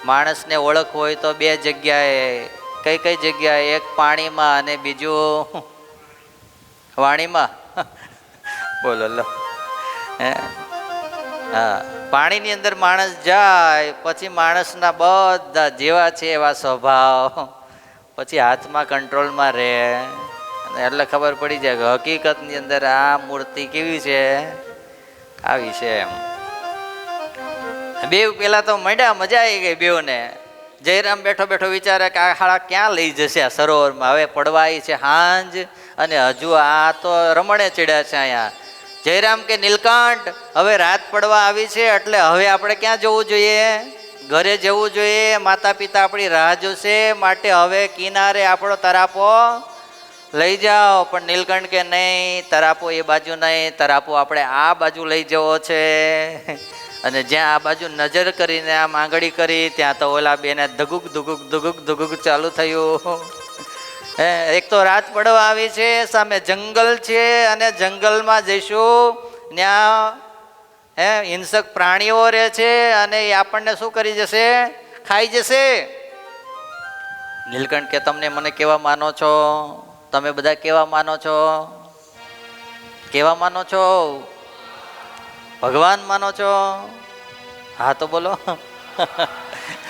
માણસને ઓળખ હોય તો બે જગ્યાએ. કઈ કઈ જગ્યાએ? એક પાણીમાં અને બીજું વાણીમાં. બોલો લો. હા, પાણીની અંદર માણસ જાય પછી માણસના બધા જેવા છે એવા સ્વભાવ પછી હાથમાં કંટ્રોલમાં રહે. એટલે ખબર પડી જાય કે હકીકતની અંદર આ મૂર્તિ કેવી છે? આવી છે એમ. બેવ પેલા તો મંડ્યા, મજા આવી ગઈ બેવને. જયરામ બેઠો બેઠો વિચારે કે આ હાળા ક્યાં લઈ જશે આ સરોવરમાં? હવે પડવાઈ છે હાંજ અને હજુ આ તો રમણે ચડ્યા છે અહીંયા. જયરામ કે નીલકંઠ, હવે રાત પડવા આવી છે એટલે હવે આપણે ક્યાં જવું જોઈએ? ઘરે જવું જોઈએ. માતા પિતા આપણી રાહ જોશે, માટે હવે કિનારે આપણો તરાપો લઈ જાઓ. પણ નીલકંઠ કે નહીં, તરાપો એ બાજુ નહીં, તરાપો આપણે આ બાજુ લઈ જવો છે. અને જ્યાં આ બાજુ નજર કરીને આમ આંગળી કરી ત્યાં તો ઓલા બેને ધગુક ધુગુક ધુગુક ધુગુક ચાલુ થયું. એક તો રાત પડવા આવી છે, સામે જંગલ છે, અને જંગલમાં જઈશું ત્યાં હિંસક પ્રાણીઓ રહે છે અને એ આપણને શું કરી જશે? ખાઈ જશે. નીલકંઠ કે તમને મને કેવા માનો છો? તમે બધા કેવા માનો છો? કેવા માનો છો? ભગવાન માનો છો? હા તો બોલો.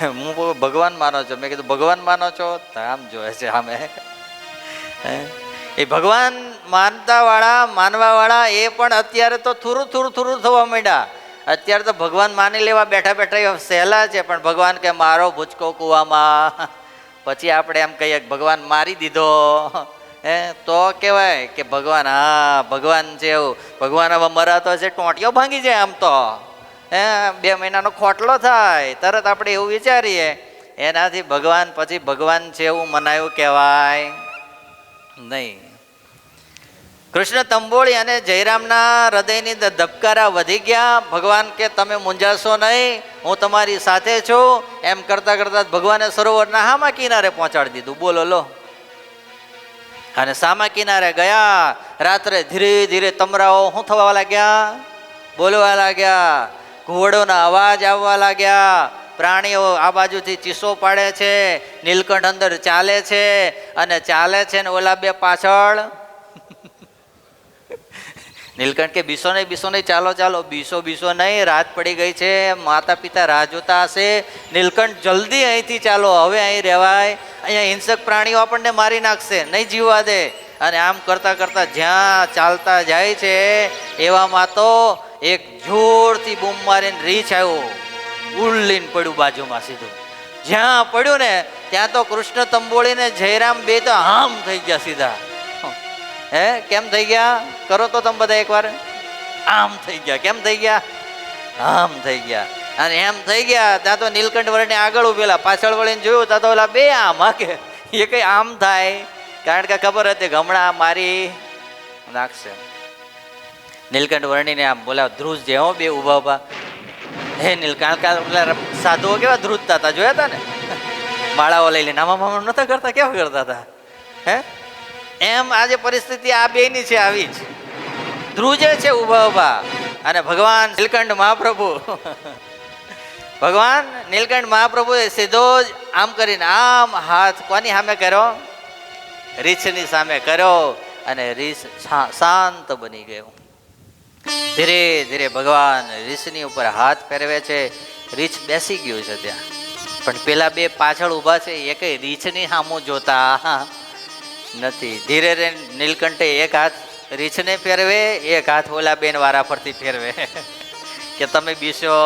હું ભગવાન માનો છો. મેં કીધું ભગવાન માનો છો? આમ જોવે છે આમે. એ ભગવાન માનતા વાળા, માનવા વાળા એ પણ અત્યારે તો થોડું થવા માંડ્યા. અત્યારે તો ભગવાન માની લેવા બેઠા બેઠા સહેલા છે, પણ ભગવાન કે મારો ભૂચકો કૂવામાં. પછી આપણે એમ કહીએ કે ભગવાન મારી દીધો, તો કહેવાય કે ભગવાન, હા ભગવાન છે એવું. ભગવાન હવે મરાતો છે, ટોંટિયો ભાંગી જાય આમ તો, 2 મહિનાનો ખોટલો થાય, તરત આપણે એવું વિચારીએ. એનાથી ભગવાન પછી ભગવાન છે એવું મનાયું કહેવાય નહીં. કૃષ્ણ તંબોળી અને જયરામના હૃદયની ધબકારા વધી ગયા. ભગવાન કે તમે મૂંઝાશો નહીં, હું તમારી સાથે છું. એમ કરતા કરતા ભગવાને સરોવરના હામા કિનારે પહોંચાડી દીધું. બોલો લો. અને સામા કિનારે ગયા. રાત્રે ધીરે ધીરે તમરાઓ શું થવા લાગ્યા? બોલવા લાગ્યા. ઘોડોના અવાજ આવવા લાગ્યા. પ્રાણીઓ આ બાજુથી ચીસો પાડે છે. નીલકંઠ અંદર ચાલે છે અને ચાલે છે ને ઓલા બે પાછળ. નીલકંઠ કે બીસો નહીં, ચાલો ચાલો. બીસો નહીં, રાત પડી ગઈ છે, માતા પિતા રાહ જોતા હશે. નીલકંઠ જલ્દી અહીંથી ચાલો, હવે અહીં રહેવાય. અહીંયા હિંસક પ્રાણીઓ આપણને મારી નાખશે, નહીં જીવવા દે. અને આમ કરતા કરતા જ્યાં ચાલતા જાય છે એવામાં તો એક જોરથી બૂમ મારીને રીંછ આવ્યો, ઉલ્લીને પડ્યું બાજુમાં સીધું. જ્યાં પડ્યું ને ત્યાં તો કૃષ્ણ તંબોળી ને જયરામ બે તો આમ થઈ ગયા સીધા. કેમ થઈ ગયા? કરો તો તમે બધા એકવાર. આમ થઈ ગયા. કેમ થઈ ગયા? આમ થઈ ગયા. અને એમ થઈ ગયા ત્યાં તો નીલકંઠ વળીને આગળ ઉભેલા, પાછળ વળીને જોયું ત્યાં તો ઓલા બે આમ કે એ કઈ આમ થાય, કારણ કે ખબર હતી કે હમણાં મારી નાખશે. નીલકંઠ વર્ણીને આમ બોલા ધ્રુજ જે હો બે ઉભા ઉભા. હે નીલકંઠ સાધુઓ કેવા ધ્રુજતા હતા, જોયા હતા ને? માળાઓ લઈ લઈને આમાં નતા કરતા, કેવા કરતા હતા? એમ આજે પરિસ્થિતિ આ બેની છે, આવી જ ધ્રુજે છે ઉભા ઉભા. અને ભગવાન નીલકંઠ મહાપ્રભુ, ભગવાન નીલકંઠ મહાપ્રભુએ સીધો જ આમ કરીને આમ હાથ કોની સામે કર્યો? રીછની સામે કર્યો. અને રીછ શાંત બની ગયો. ધીરે ધીરે ભગવાન રીછની ઉપર હાથ ફેરવે છે. રીછ બેસી ગયું છે ત્યાં, પણ પેલા બે પાછળ ઊભા છે એ કઈ રીછની સામું જોતા નથી. ધીરે ધીરે નીલકંઠે એક હાથ રીછને ફેરવે, એક હાથ ઓલા બેન વારા ફરતી ફેરવે કે તમે બીસો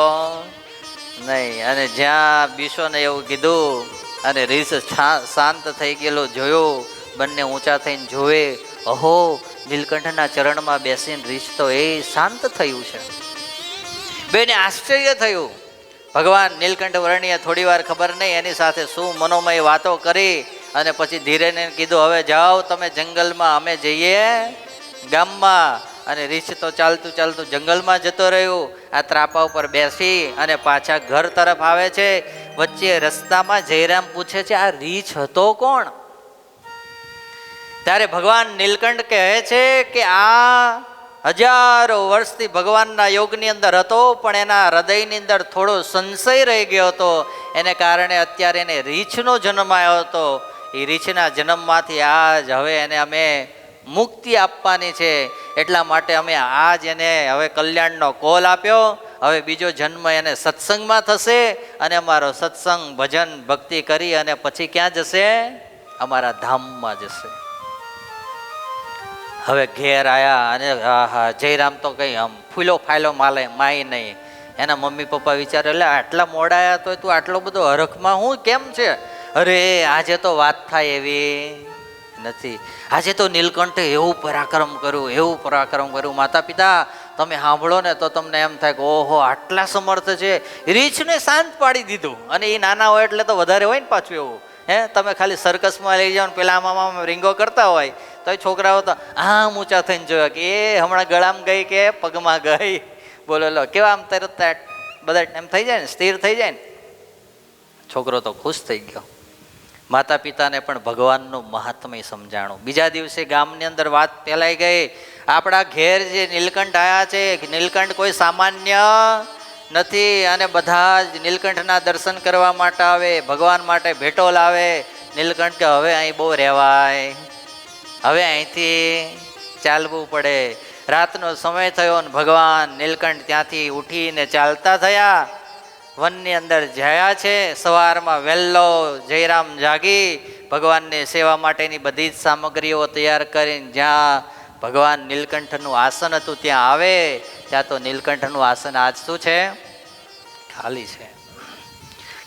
નહીં. અને જ્યાં બીસો ને એવું કીધું અને રીછ શાંત થઈ ગયેલો જોયો. બંને ઊંચા થઈને જોવે, અહો નીલકંઠના ચરણમાં બેસીને રીછ તો એ શાંત થયું છે. બેને આશ્ચર્ય થયું. ભગવાન નીલકંઠ વર્ણીએ થોડી વાર ખબર નહીં એની સાથે શું મનોમય વાતો કરી અને પછી ધીરે ને કીધું હવે જાઓ તમે જંગલમાં, અમે જઈએ ગામમાં. અને રીછ તો ચાલતું ચાલતું જંગલમાં જતો રહ્યું. આ ત્રાપા ઉપર બેસી અને પાછા ઘર તરફ આવે છે. વચ્ચે રસ્તામાં જયરામ પૂછે છે આ રીછ હતો કોણ? ત્યારે ભગવાન નીલકંઠ કહે છે કે આ હજારો વર્ષથી ભગવાનના યોગની અંદર હતો, પણ એના હૃદયની અંદર થોડો સંશય રહી ગયો હતો. એને કારણે અત્યારે એને રીછનો જન્મ આવ્યો હતો. એ રીછના જન્મમાંથી આજ હવે એને અમે મુક્તિ આપવાની છે, એટલા માટે અમે આજ એને હવે કલ્યાણનો કોલ આપ્યો. હવે બીજો જન્મ એને સત્સંગમાં થશે અને અમારો સત્સંગ ભજન ભક્તિ કરી અને પછી ક્યાં જશે? અમારા ધામમાં જશે. હવે ઘેર આવ્યા અને જયરામ તો કઈ આમ ફૂલો ફાયલો માય નહીં. એના મમ્મી પપ્પા વિચારે એટલે આટલા મોડા આવ્યા તો તું આટલો બધો હરખમાં હું કેમ છે? અરે આજે તો વાત થાય એવી નથી. આજે તો નીલકંઠે એવું પરાક્રમ કર્યું. માતા પિતા તમે સાંભળો ને તો તમને એમ થાય કે ઓહો આટલા સમર્થ છે. રીછને શાંત પાડી દીધું. અને એ નાના હોય એટલે તો વધારે હોય ને પાછું એવું. તમે ખાલી સર્કસમાં લઈ જાઓ ને પેલા આમાં રીંગો કરતા હોય તો છોકરાઓ તો આમ ઊંચા થઈને જોયા કે એ હમણાં ગળામાં ગઈ કે પગમાં ગઈ. બોલો લો કેવા આમ તરત બધા એમ થઈ જાય ને, સ્થિર થઈ જાય ને. છોકરો તો ખુશ થઈ ગયો. માતા પિતાને પણ ભગવાનનું મહાત્મ્ય સમજાણું. બીજા દિવસે ગામની અંદર વાત ફેલાઈ ગઈ, આપણા ઘેર જે નીલકંઠ આવ્યા છે, નીલકંઠ કોઈ સામાન્ય નથી અને બધા જ નીલકંઠના દર્શન કરવા માટે આવે, ભગવાન માટે ભેટો લાવે. નીલકંઠ કે હવે અહીં બહુ રહેવાય, હવે અહીંથી ચાલવું પડે. રાતનો સમય થયો ને ભગવાન નીલકંઠ ત્યાંથી ઉઠીને ચાલતા થયા, વનની અંદર જયા છે. સવારમાં વહેલો જયરામ જાગી ભગવાનની સેવા માટેની બધી જ સામગ્રીઓ તૈયાર કરીને જ્યાં ભગવાન નીલકંઠનું આસન હતું ત્યાં આવે. ત્યાં તો નીલકંઠનું આસન આજ શું છે? ખાલી છે.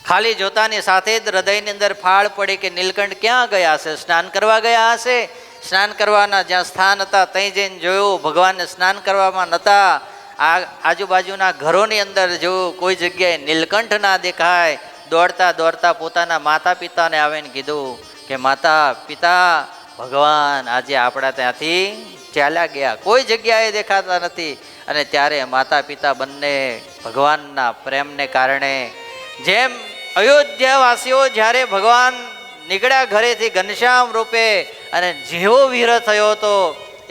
ખાલી જોતાની સાથે જ હૃદયની અંદર ફાળ પડી કે નીલકંઠ ક્યાં ગયા હશે? સ્નાન કરવા ગયા હશે. સ્નાન કરવાના જ્યાં સ્થાન હતા ત્યાં જઈને જોયું, ભગવાનને સ્નાન કરવામાં નહોતા. આજુબાજુના ઘરોની અંદર જોયું, કોઈ જગ્યાએ નીલકંઠ ના દેખાય. દોડતા દોડતા પોતાના માતા પિતાને આવીને કીધું કે માતા પિતા, ભગવાન આજે આપણા ત્યાંથી ચાલ્યા ગયા, કોઈ જગ્યાએ દેખાતા નથી. અને ત્યારે માતા પિતા બંને ભગવાનના પ્રેમને કારણે, જેમ અયોધ્યાવાસીઓ જ્યારે ભગવાન નીકળ્યા ઘરેથી ઘનશ્યામ રૂપે અને જેવો વીર થયો હતો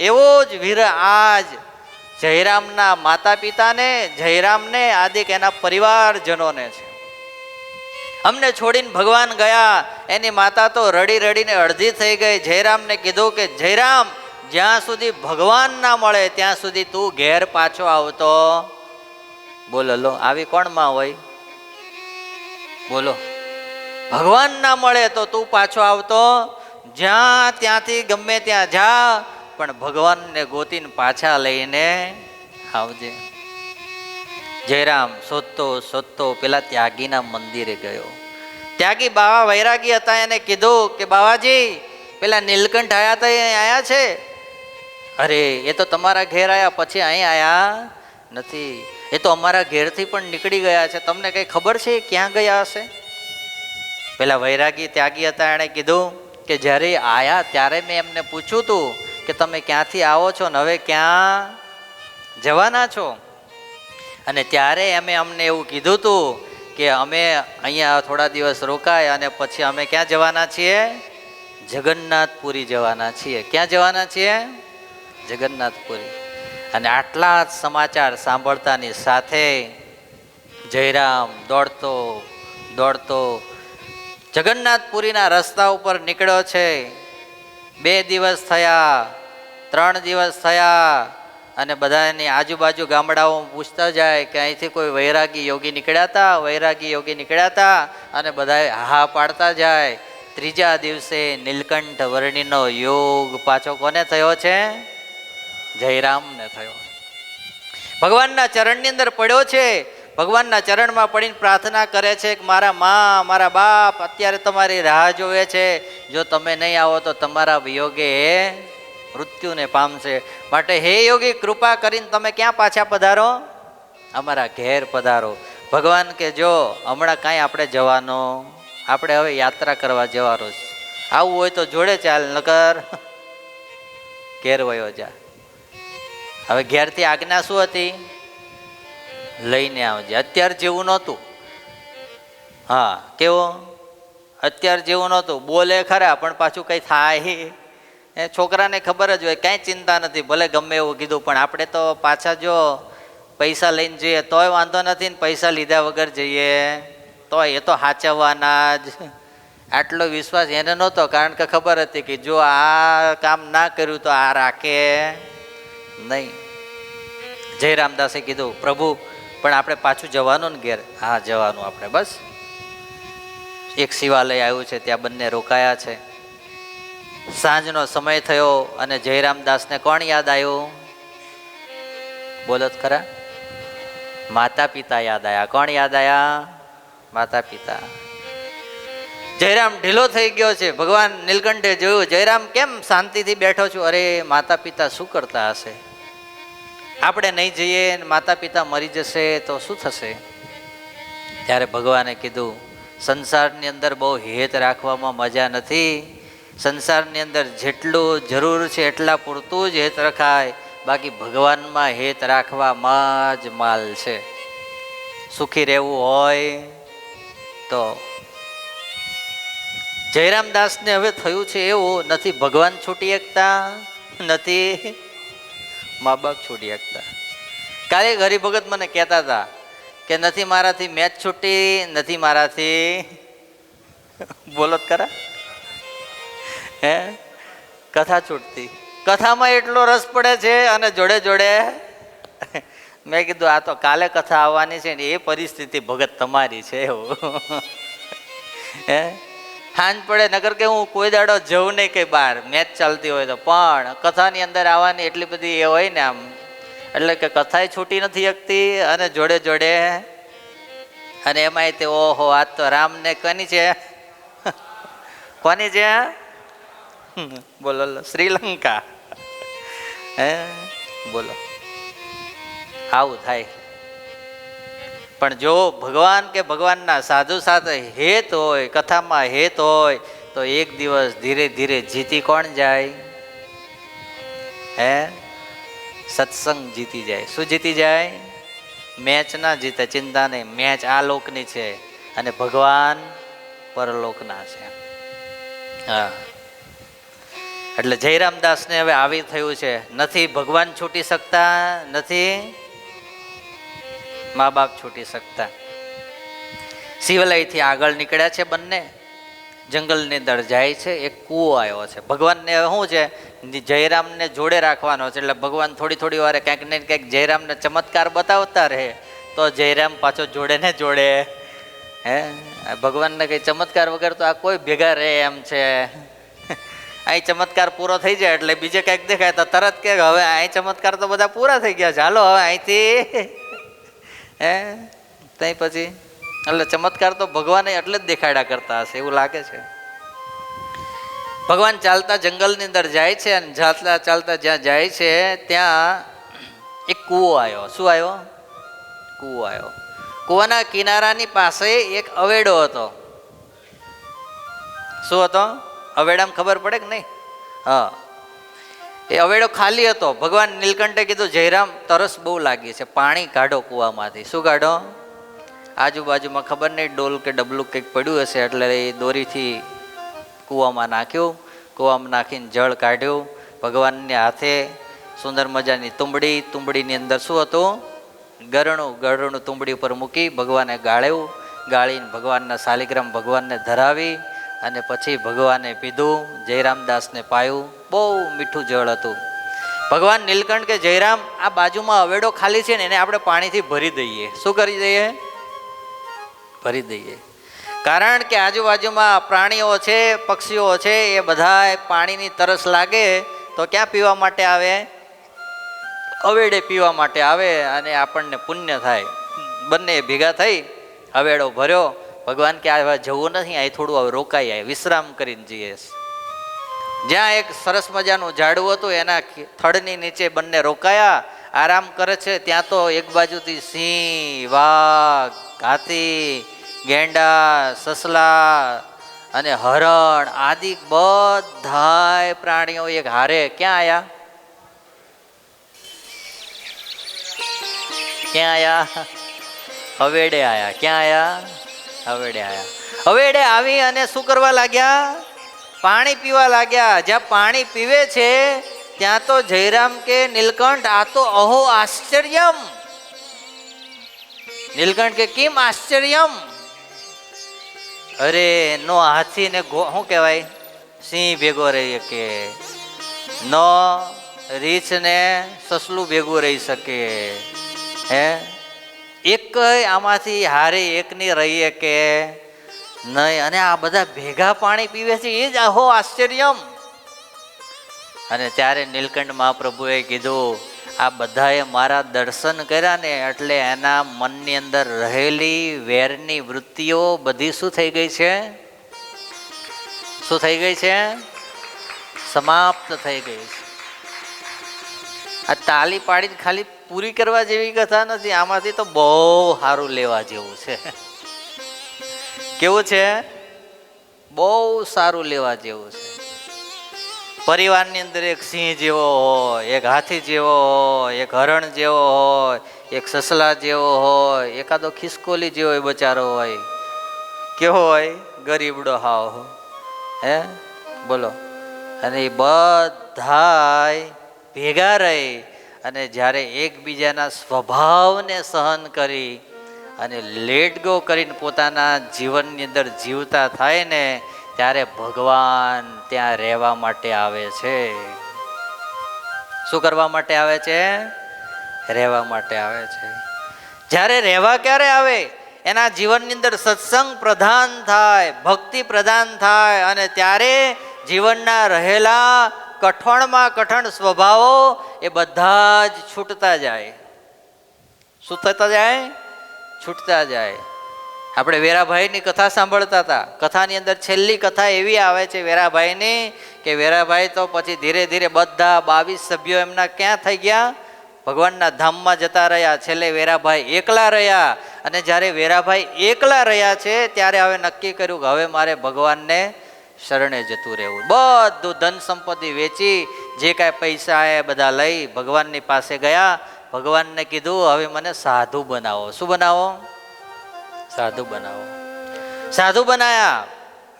એવો જ વીર આજ જયરામના માતા પિતાને, જયરામને આદિક એના પરિવારજનોને છે. અમને છોડીને ભગવાન ગયા. એની માતા તો રડી રડીને અડધી થઈ ગઈ. જયરામને કીધું કે જયરામ, જ્યાં સુધી ભગવાન ના મળે ત્યાં સુધી તું ઘેર પાછો આવતો. બોલો લો, આવી કોણ માં હોય? બોલો, ભગવાન ના મળે તો તું પાછો આવતો. જ્યાં ત્યાંથી ગમે ત્યાં જા, પણ ભગવાનને ગોતીને પાછા લઈને આવજે. જયરામ શોધતો શોધતો પેલા ત્યાગીના મંદિરે ગયો. ત્યાગી બાવા વૈરાગી હતા, એને કીધું કે બાવાજી, પેલા નીલકંઠ આયા હતા એ આયા છે? અરે એ તો તમારા ઘેર આયા, પછી અહીં આયા નથી. એ તો અમારા ઘેરથી પણ નીકળી ગયા છે. તમને કઈ ખબર છે ક્યાં ગયા હશે? પેલા વૈરાગી ત્યાગી હતા, એણે કીધું કે જ્યારે આયા ત્યારે મેં એમને પૂછ્યું હતું કે તમે ક્યાંથી આવો છો ને હવે ક્યાં જવાના છો? અને ત્યારે અમને એવું કીધું હતું કે અમે અહીંયા થોડા દિવસ રોકાય અને પછી અમે ક્યાં જવાના છીએ? જગન્નાથપુરી જવાના છીએ. ક્યાં જવાના છીએ? જગન્નાથપુરી. અને આટલા જ સમાચાર સાંભળતાની સાથે જયરામ દોડતો દોડતો જગન્નાથપુરીના રસ્તા ઉપર નીકળ્યો છે. 2 દિવસ થયા, 3 દિવસ થયા અને બધાની આજુબાજુ ગામડાઓ પૂછતા જાય કે અહીંથી કોઈ વૈરાગી યોગી નીકળ્યા હતા, વૈરાગી યોગી નીકળ્યા હતા, અને બધા હા પાડતા જાય. 3જા દિવસે નીલકંઠ વર્ણિનો યોગ પાછો કોને થયો છે? જયરામને થયો. ભગવાનના ચરણની અંદર પડ્યો છે. ભગવાનના ચરણમાં પડીને પ્રાર્થના કરે છે કે મારા મા, મારા બાપ અત્યારે તમારી રાહ જોવે છે. જો તમે નહીં આવો તો તમારા વિયોગે મૃત્યુને પામશે. માટે હે યોગી, કૃપા કરીને તમે ક્યાં પાછા પધારો? અમારા ઘેર પધારો. ભગવાન કે જો હમણાં કાંઈ આપણે જવાનો, આપણે હવે યાત્રા કરવા જવાનું છે. આવું હોય તો જોડે ચાલ, નકર ઘેર વયો જા. હવે ઘેરથી આજ્ઞા શું હતી? લઈને આવજે. અત્યાર જેવું નહોતું. હા, કેવો? અત્યાર જેવું નહોતું. બોલે ખરા પણ પાછું કંઈ થાય. એ છોકરાને ખબર જ હોય, કાંઈ ચિંતા નથી, ભલે ગમે એવું કીધું, પણ આપણે તો પાછા જો પૈસા લઈને જઈએ તોય વાંધો નથી, ને પૈસા લીધા વગર જઈએ તોય એ તો સાચવવાના જ. આટલો વિશ્વાસ એને નહોતો, કારણ કે ખબર હતી કે જો આ કામ ના કર્યું તો આ રાખે નહીં. જયરામદાસે કીધું પ્રભુ પણ આપણે પાછું જવાનું ને ઘેર? હા જવાનું આપણે. બસ એક શિવાલય આવ્યું છે, ત્યાં બંને રોકાયા છે. સાંજનો સમય થયો અને જયરામદાસને કોણ યાદ આવ્યું? બોલો જ ખરા. માતા પિતા યાદ આવ્યા. કોણ યાદ આવ્યા? માતા પિતા. જયરામ ઢીલો થઈ ગયો છે. ભગવાન નીલકંઠે જોયું, જયરામ કેમ શાંતિથી બેઠો છું? અરે માતા પિતા શું કરતા હશે? આપણે નહીં જઈએ, માતા પિતા મરી જશે તો શું થશે? ત્યારે ભગવાને કીધું, સંસારની અંદર બહુ હેત રાખવામાં મજા નથી. સંસારની અંદર જેટલું જરૂર છે એટલા પૂરતું જ હેત રખાય, બાકી ભગવાનમાં હેત રાખવામાં જ માલ છે. સુખી રહેવું હોય તો જયરામદાસને હવે થયું છે એવું, નથી ભગવાન છૂટી શકતા, નથી મા બાપ છૂટી શકતા. કાલે હરિભગત મને કહેતા હતા કે નથી મારાથી મેચ છૂટી, નથી મારાથી બોલો જ ખરા હે કથા છૂટતી. કથામાં એટલો રસ પડે છે અને જોડે જોડે મેં કીધું આ તો કાલે કથા આવવાની છે ને એ પરિસ્થિતિ ભગત તમારી છે એવું હે. સાંજ પડે નગર કે હું કોઈ દાડો જવું નહીં કઈ બહાર મેચ ચાલતી હોય તો, પણ કથાની અંદર આવવાની એટલી બધી એ હોય ને આમ, એટલે કે કથાએ છૂટી નથી શકતી અને જોડે જોડે અને એમાંય તે ઓહો આજ તો રામને કોની છે કોની છે બોલો શ્રીલંકા હે બોલો આવું થાય. પણ જો ભગવાન કે ભગવાનના સાધુ સાથે હેત હોય, કથામાં હેત હોય તો એક દિવસ ધીરે ધીરે જીતી કોણ જાય હે સત્સંગ જીતી જાય. શું જીતી જાય? મેચ ના જીતે, ચિંતા નહીં, મેચ આ લોકની છે અને ભગવાન પરલોકના છે. હા એટલે જયરામદાસને હવે આવી થયું છે, નથી ભગવાન છૂટી શકતા, નથી મા બાપ છૂટી શકતા. શિવલયથી આગળ નીકળ્યા છે બંને, જંગલની અંદર જાય છે. એક કૂવો આવ્યો છે. ભગવાનને શું છે, જયરામને જોડે રાખવાનો છે, એટલે ભગવાન થોડી થોડી વારે કંઈક ને કંઈક જયરામને ચમત્કાર બતાવતા રહે તો જયરામ પાછો જોડે ને જોડે હે. ભગવાનને કઈ ચમત્કાર વગર તો આ કોઈ ભેગા રહે એમ છે. અહીં ચમત્કાર પૂરો થઈ જાય એટલે બીજે કંઈક દેખાય તો તરત કે હવે અહીં ચમત્કાર તો બધા પૂરા થઈ ગયા છે, હાલો હવે અહીંથી હે ત્યાં પછી એટલે ચમત્કાર તો ભગવાને એટલે જ દેખાડ્યા કરતા હશે એવું લાગે છે. ભગવાન ચાલતા જંગલની અંદર જાય છે અને ચાલતા ચાલતા જ્યાં જાય છે ત્યાં એક કૂવો આવ્યો. શું આવ્યો? કૂવો આવ્યો. કૂવાના કિનારાની પાસે એક અવેડો હતો. શું હતો? અવેડામાં ખબર પડે કે નહીં? હા, એ અવેડો ખાલી હતો. ભગવાન નીલકંઠે કીધું જયરામ તરસ બહુ લાગી છે, પાણી કાઢો કૂવામાંથી. શું કાઢો? આજુબાજુમાં ખબર નહીં ડોલ કે ડબલું કંઈક પડ્યું હશે એટલે એ દોરીથી કૂવામાં નાખ્યું. કૂવામાં નાખીને જળ કાઢ્યું. ભગવાનને હાથે સુંદર મજાની તુંબડી, તુંબડીની અંદર શું હતું? ગરણું. ગરણું તુંબડી ઉપર મૂકી ભગવાને ગાળ્યું. ગાળીને ભગવાનના શાલિગ્રામ ભગવાનને ધરાવી અને પછી ભગવાને પીધું. જયરામદાસને પાયું. બહુ મીઠું જળ હતું. ભગવાન નીલકંઠ કે જયરામ આ બાજુમાં અવેડો ખાલી છે ને એને આપણે પાણીથી ભરી દઈએ. શું કરી દઈએ? ભરી દઈએ. કારણ કે આજુબાજુમાં પ્રાણીઓ છે, પક્ષીઓ છે, એ બધા પાણીની તરસ લાગે તો ક્યાં પીવા માટે આવે? અવેડે પીવા માટે આવે અને આપણને પુણ્ય થાય. બંને ભેગા થઈ અવેડો ભર્યો. ભગવાન કે આ જવું નથી, અહીં થોડું હવે રોકાઈ આવે, વિશ્રામ કરીને જઈએ. જ્યાં એક સરસ મજાનું ઝાડવું હતું એના થડની નીચે બંને રોકાયા, આરામ કરે છે. ત્યાં તો એક બાજુથી સિંહ, વાઘ, હાથી, ગેંડા, સસલા અને હરણ આદિ બધાય પ્રાણીઓ એક હારે ક્યાં આયા? ક્યાં આયા? અવેડે આયા. ક્યાં આયા? અવેડે આયા. અવેડે આવી અને શું કરવા લાગ્યા? પાણી પીવા લાગ્યા. જ્યાં પાણી પીવે છે ત્યાં તો જયરામ કે નીલકંઠ આ તો અહો આશ્ચર્યમ. નીલકંઠ કે કેમ આશ્ચર્યમ? અરે નો હાથી ને શું કહેવાય સિંહ ભેગો રહી શકે, નો રીછ ને સસલું ભેગું રહી શકે હે, એક આમાંથી હારે એકની રહી શકે નહીં, અને આ બધા ભેગા પાણી પીવે છે એ જ અહો આશ્ચર્યમ. અને ત્યારે નીલકંઠ મહાપ્રભુએ કીધું આ બધાએ મારા દર્શન કર્યા ને એટલે એના મનની અંદર રહેલી વેરની વૃત્તિઓ બધી શું થઈ ગઈ છે? શું થઈ ગઈ છે? સમાપ્ત થઈ ગઈ છે. આ તાલી પાડીને ખાલી પૂરી કરવા જેવી કથા નથી, આમાંથી તો બહુ સારું લેવા જેવું છે. કેવું છે? બહુ સારું લેવા જેવું છે. પરિવારની અંદર એક સિંહ જેવો હોય, એક હાથી જેવો હોય, એક હરણ જેવો હોય, એક સસલા જેવો હોય, એકાદો ખિસકોલી જેવો બચારો હોય. કેવો હોય? ગરીબડો હાવ. હે બોલો. અને એ બધાય ભેગા રહી અને જ્યારે એકબીજાના સ્વભાવને સહન કરી અને લેટ ગો કરીને પોતાના જીવનની અંદર જીવતા થાય ને ત્યારે ભગવાન ત્યાં રહેવા માટે આવે છે. શું કરવા માટે આવે છે? રહેવા માટે આવે છે. જ્યારે રહેવા ક્યારે આવે? એના જીવનની અંદર સત્સંગ પ્રધાન થાય, ભક્તિ પ્રધાન થાય અને ત્યારે જીવનના રહેલા કઠણમાં કઠણ સ્વભાવો એ બધા જ છૂટતા જાય. શું થતા જાય? છૂટતા જાય. આપણે વેરાભાઈની કથા સાંભળતા હતા. કથાની અંદર છેલ્લી કથા એવી આવે છે વેરાભાઈની કે વેરાભાઈ તો પછી ધીરે ધીરે બધા 22 સભ્યો એમના ક્યાં થઈ ગયા? ભગવાનના ધામમાં જતા રહ્યા. છેલ્લે વેરાભાઈ એકલા રહ્યા અને જ્યારે વેરાભાઈ એકલા રહ્યા છે ત્યારે હવે નક્કી કર્યું કે હવે મારે ભગવાનને શરણે જતું રહેવું. બધું ધન સંપત્તિ વેચી જે કાંઈ પૈસા એ બધા લઈ ભગવાનની પાસે ગયા. ભગવાનને કીધું હવે મને સાધુ બનાવો. શું બનાવો? સાધુ બનાવો. સાધુ બનાયા.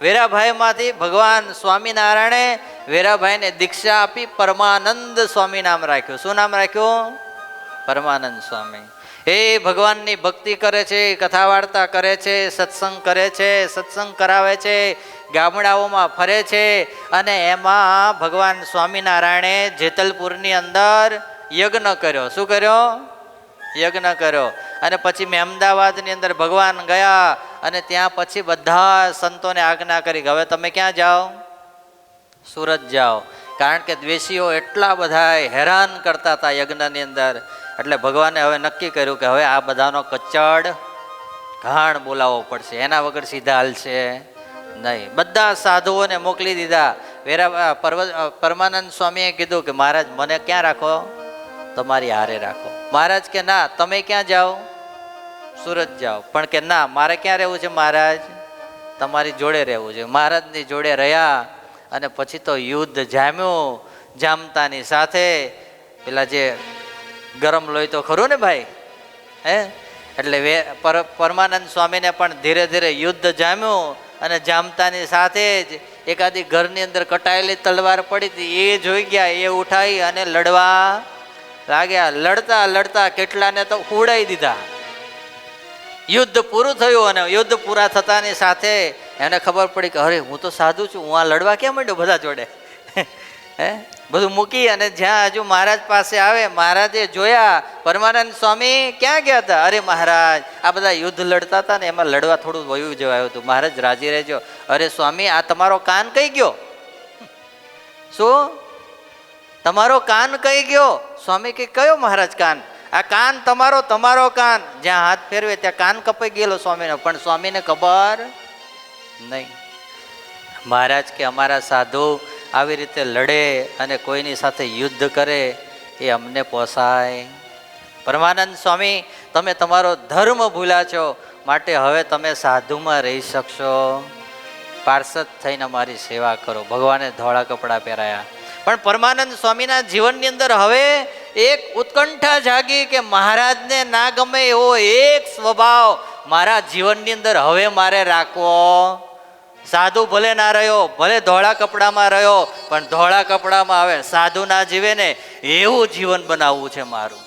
વેરાભાઈમાંથી ભગવાન સ્વામિનારાયણે વેરાભાઈને દીક્ષા આપી પરમાનંદ સ્વામી નામ રાખ્યું. શું નામ રાખ્યું? પરમાનંદ સ્વામી. એ ભગવાનની ભક્તિ કરે છે, કથા વાર્તા કરે છે, સત્સંગ કરે છે, સત્સંગ કરાવે છે, ગામડાઓમાં ફરે છે અને એમાં ભગવાન સ્વામિનારાયણે જેતલપુરની અંદર યજ્ઞ કર્યો. શું કર્યો? યજ્ઞ કર્યો. અને પછી મેં અમદાવાદની અંદર ભગવાન ગયા અને ત્યાં પછી બધા સંતોને આજ્ઞા કરી કે હવે તમે ક્યાં જાઓ? સુરત જાઓ. કારણ કે દ્વેષીઓ એટલા બધા હેરાન કરતા હતા યજ્ઞની અંદર. એટલે ભગવાને હવે નક્કી કર્યું કે હવે આ બધાનો કચ્ચડ ઘાણ બોલાવવો પડશે, એના વગર સીધા હાલશે નહીં. બધા સાધુઓને મોકલી દીધા. પરમાનંદ સ્વામીએ કીધું કે મહારાજ મને ક્યાં રાખો? તમારી હારે રાખો. મહારાજ કે ના, તમે ક્યાં જાઓ? સુરત જાઓ. પણ કે ના, મારે ક્યાં રહેવું છે મહારાજ? તમારી જોડે રહેવું છે. મહારાજની જોડે રહ્યા અને પછી તો યુદ્ધ જામ્યું. જામતાની સાથે પેલા જે ગરમ લોહી તો ખરું ને ભાઈ, હે એટલે પરમાનંદ સ્વામીને પણ ધીરે ધીરે યુદ્ધ જામ્યું અને જામતાની સાથે જ એકાદી ઘરની અંદર કટાયેલી તલવાર પડી હતી એ જોઈ ગયા. એ ઉઠાવી અને લડવા લાગ્યા. લડતા લડતા કેટલાને તો ઉડાઈ દીધા. યુદ્ધ પૂરું થયું અને યુદ્ધ પૂરા થતાની સાથે એને ખબર પડી કે અરે હું તો સાધુ છું, હું આ લડવા ક્યાં માંડ્યો બધા જોડે? હે બધું મૂકી અને જ્યાં હજુ મહારાજ પાસે આવે, મહારાજે જોયા પરમાનંદ સ્વામી ક્યાં ગયા હતા? અરે મહારાજ આ બધા યુદ્ધ લડતા હતા ને એમાં લડવા થોડું વયું જવાયું હતું. મહારાજ રાજી રહેજો. અરે સ્વામી આ તમારો કાન કઈ ગયો? શું તમારો કાન કઈ ગયો? સ્વામી કે કયો મહારાજ કાન? આ કાન તમારો કાન. જ્યાં હાથ ફેરવે ત્યાં કાન કપાઈ ગયેલો સ્વામીનો. પણ સ્વામીને ખબર નહીં. મહારાજ કે અમારા સાધુ આવી રીતે લડે અને કોઈની સાથે યુદ્ધ કરે એ અમને પોસાય. પરમાનંદ સ્વામી તમે તમારો ધર્મ ભૂલ્યા છો, માટે હવે તમે સાધુમાં રહી શકશો. પાર્ષદ થઈને અમારી સેવા કરો. ભગવાને ધોળા કપડાં પહેરાયા. પણ પરમાનંદ સ્વામીના જીવનની અંદર હવે એક ઉત્કંઠા જાગી કે મહારાજને ના ગમે એવો એક સ્વભાવ મારા જીવનની અંદર હવે મારે રાખવો. સાધુ ભલે ના રહ્યો, ભલે ધોળા કપડામાં રહ્યો, પણ ધોળા કપડામાં હવે સાધુ ના જીવે ને એવું જીવન બનાવવું છે મારું.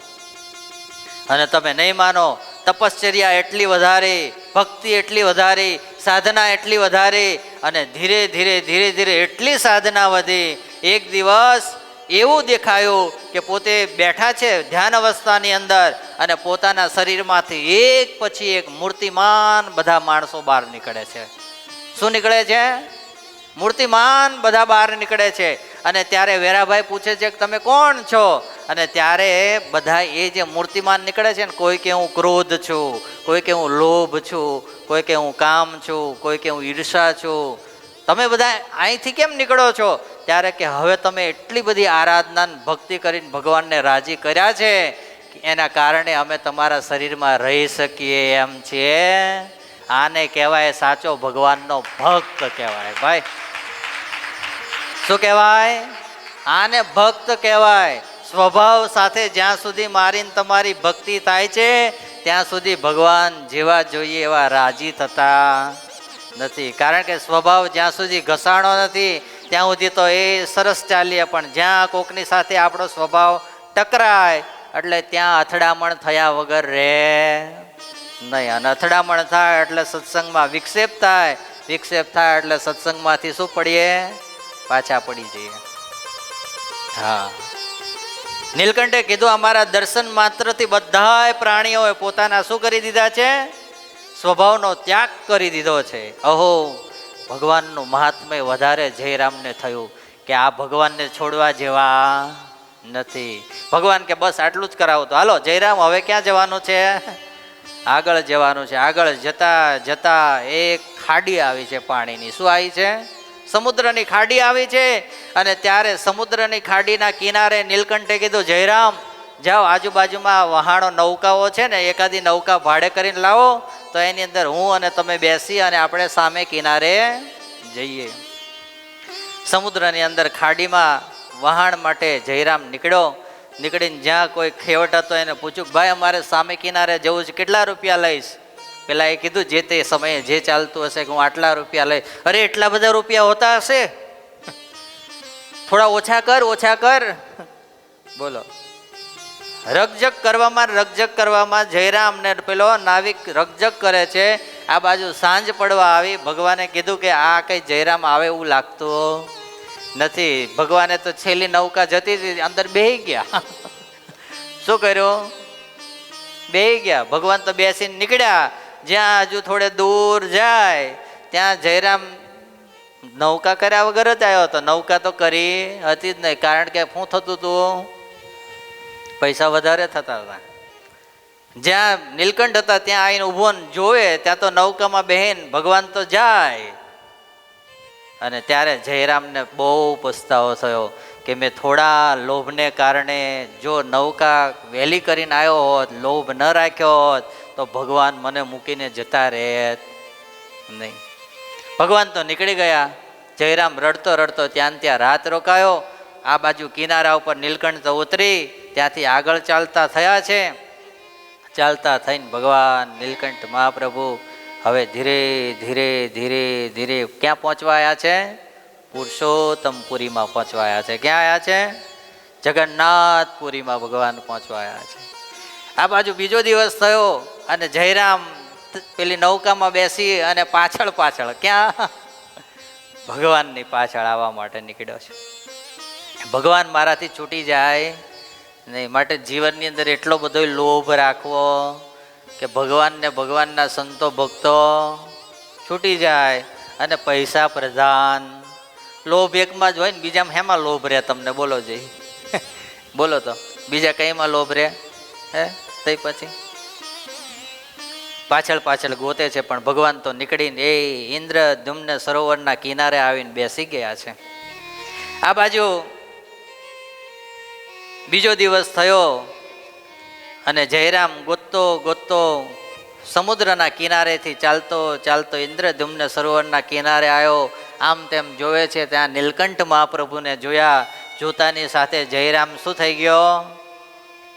અને તમે નહીં માનો, તપશ્ચર્યા એટલી વધારી, ભક્તિ એટલી વધારી, સાધના એટલી વધારી અને ધીરે ધીરે ધીરે ધીરે એટલી સાધના વધી. એક દિવસ એવું દેખાયું કે પોતે બેઠા છે ધ્યાન અવસ્થાની અંદર અને પોતાના શરીરમાંથી એક પછી એક મૂર્તિમાન બધા માણસો બહાર નીકળે છે. શું નીકળે છે? મૂર્તિમાન બધા બહાર નીકળે છે. અને ત્યારે વેરાભાઈ પૂછે છે કે તમે કોણ છો? અને ત્યારે બધા એ જે મૂર્તિમાન નીકળે છે ને, કોઈ કે હું ક્રોધ છું, કોઈ કે હું લોભ છું, કોઈ કે હું કામ છું, કોઈ કે હું ઈર્ષા છું. તમે બધા અહીંથી કેમ નીકળો છો? ત્યારે કે હવે તમે એટલી બધી આરાધના ભક્તિ કરીને ભગવાનને રાજી કર્યા છે એના કારણે અમે તમારા શરીરમાં રહી શકીએ એમ છીએ. આને કહેવાય સાચો ભગવાનનો ભક્ત કહેવાય. ભાઈ શું કહેવાય? આને ભક્ત કહેવાય. સ્વભાવ સાથે જ્યાં સુધી મારીને તમારી ભક્તિ થાય છે ત્યાં સુધી ભગવાન જેવા જોઈએ એવા રાજી થતા નથી. કારણ કે સ્વભાવ જ્યાં સુધી ઘસાણો નથી ત્યાં સુધી તો એ સરસ ચાલીએ, પણ જ્યાં કોકની સાથે આપણો સ્વભાવ ટકરાય એટલે ત્યાં અથડામણ થયા વગર રહે નહીં. અને અથડામણ થાય એટલે સત્સંગમાં વિક્ષેપ થાય, વિક્ષેપ થાય એટલે સત્સંગમાંથી શું પડીએ? પાછા પડી જઈએ. હા, નીલકંઠે કીધું અમારા દર્શન માત્રથી બધા પ્રાણીઓએ પોતાના શું કરી દીધા છે? સ્વભાવનો ત્યાગ કરી દીધો છે. અહો, ભગવાનનું મહાત્મ્ય વધારે જયરામને થયું કે આ ભગવાનને છોડવા જેવા નથી. ભગવાન કે બસ આટલું જ કરાવું તો હાલો જયરામ, હવે ક્યાં જવાનું છે? આગળ જવાનું છે. આગળ જતા જતા એક ખાડી આવી છે પાણીની. શું આવી છે? સમુદ્રની ખાડી આવી છે. અને ત્યારે સમુદ્રની ખાડીના કિનારે નીલકંઠે કીધું જયરામ જાઓ, આજુબાજુમાં વહાણો નૌકાઓ છે ને, એકાદી નૌકા ભાડે કરીને લાવો તો એની અંદર હું અને તમે બેસી અને આપણે સામે કિનારે જઈએ. સમુદ્રની અંદર ખાડીમાં વહાણ માટે જયરામ નીકળ્યો. નીકળીને જ્યાં કોઈ ખેવટ હતો એને પૂછ્યું, ભાઈ અમારે સામે કિનારે જવું છે, કેટલા રૂપિયા લઈશ? પેલા એ કીધું જે તે સમયે જે ચાલતું હશે કે હું આટલા રૂપિયા લઈશ. અરે એટલા બધા રૂપિયા હોતા હશે, થોડા ઓછા કર, ઓછા કર. બોલો, રકઝક કરવામાં જયરામ ને પેલો નાવિક રકઝક કરે છે. આ બાજુ સાંજ પડવા આવી. ભગવાને કીધું કે આ કઈ જયરામ આવે એવું લાગતું નથી. ભગવાને તો છેલ્લી નૌકા જતી હતી અંદર બેહી ગયા. શું કર્યું? બેહી ગયા. ભગવાન તો બેસીને નીકળ્યા. જ્યાં હજુ થોડે દૂર જાય ત્યાં જયરામ નૌકા કર્યા વગર જ આવ્યો હતો. નૌકા તો કરી હતી જ નહીં, કારણ કે શું થતું હતું? પૈસા વધારે થતા હતા. જ્યાં નીલકંઠ હતા ત્યાં આવીને ઊભો જોવે, ત્યાં તો નૌકામાં બહેન ભગવાન તો જાય. અને ત્યારે જયરામને બહુ પસ્તાવો થયો કે મેં થોડા લોભને કારણે જો નૌકા વહેલી કરીને આવ્યો હોત, લોભ ન રાખ્યો હોત તો ભગવાન મને મૂકીને જતા રહેત નહીં. ભગવાન તો નીકળી ગયા. જયરામ રડતો રડતો ત્યાં રાત રોકાયો. આ બાજુ કિનારા ઉપર નીલકંઠ તો ઉતરી ત્યાંથી આગળ ચાલતા થયા છે. ચાલતા થઈને ભગવાન નીલકંઠ મહાપ્રભુ હવે ધીરે ધીરે ધીરે ધીરે ક્યાં પહોંચવા આવ્યા છે? પુરુષોત્તમપુરીમાં પહોંચવા આવ્યા છે. ક્યાં આવ્યા છે? જગન્નાથપુરીમાં ભગવાન પહોંચવા આવ્યા છે. આ બાજુ બીજો દિવસ થયો અને જયરામ પેલી નૌકામાં બેસી અને પાછળ ક્યાં? ભગવાનની પાછળ આવવા માટે નીકળ્યો છે. ભગવાન મારાથી છૂટી જાય નહીં, માટે જીવનની અંદર એટલો બધો લોભ રાખવો કે ભગવાનને ભગવાનના સંતો ભક્તો છૂટી જાય અને પૈસા પ્રધાન. લોભ એકમાં જ હોય ને, બીજામાં હેમાં લોભ રહે? તમને બોલો જઈ બોલો તો બીજા કઈમાં લોભ રહે? હે તઈ પછી પાછળ ગોતે છે. પણ ભગવાન તો નીકળીને એ ઇન્દ્રદ્યુમ્ન સરોવરના કિનારે આવીને બેસી ગયા છે. આ બાજુ બીજો દિવસ થયો અને જયરામ ગોતતો સમુદ્રના કિનારેથી ચાલતો ઇન્દ્રદ્યુમ્ન સરોવરના કિનારે આવ્યો. આમ તેમ જોવે છે ત્યાં નીલકંઠ મહાપ્રભુને જોયા. જોતાની સાથે જયરામ શું થઈ ગયો?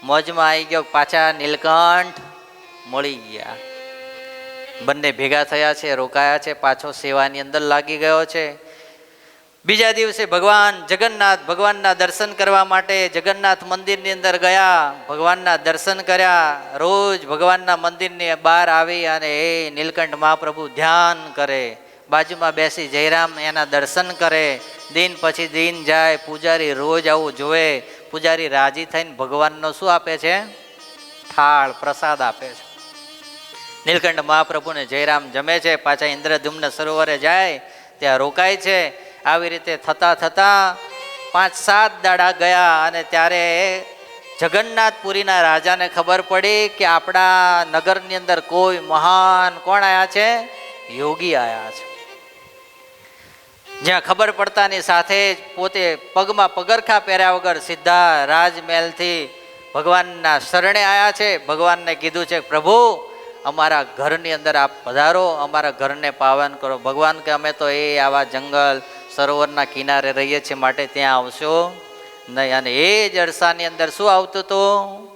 મોજમાં આવી ગયો. પાછા નીલકંઠ મળી ગયા. બંને ભેગા થયા છે, રોકાયા છે, પાછો સેવાની અંદર લાગી ગયો છે. બીજા દિવસે ભગવાનના દર્શન કરવા માટે જગન્નાથ મંદિરની અંદર ગયા. ભગવાનના દર્શન કર્યા. રોજ ભગવાનના મંદિરની બહાર આવી અને એ નીલકંઠ મહાપ્રભુ ધ્યાન કરે. બાજુમાં બેસી જયરામ એના દર્શન કરે. દિન પછી દિન જાય. પૂજારી રોજ આવું જોવે. પૂજારી રાજી થઈને ભગવાનનો શું આપે છે? થાળ પ્રસાદ આપે છે. નીલકંઠ મહાપ્રભુને જયરામ જમે છે. પાછા ઇન્દ્રદ્યુમ્ન સરોવરે જાય, ત્યાં રોકાય છે. આવી રીતે થતા 5-7 દાડા ગયા અને ત્યારે જગન્નાથપુરીના રાજાને ખબર પડી કે આપણા નગરની અંદર કોઈ મહાન કોણ આવ્યા છે? યોગી આવ્યા છે. જ્યાં ખબર પડતાની સાથે જ પોતે પગમાં પગરખા પહેર્યા વગર સીધા રાજમહેલથી ભગવાનના શરણે આવ્યા છે. ભગવાનને કીધું છે પ્રભુ અમારા ઘરની અંદર આપ પધારો, અમારા ઘરને પાવન કરો. ભગવાન કે અમે તો આવા જંગલ સરોવરના કિનારે રહીએ છીએ, માટે ત્યાં આવશો નહીં. અને એ જ અરસાની અંદર શું આવતું હતું?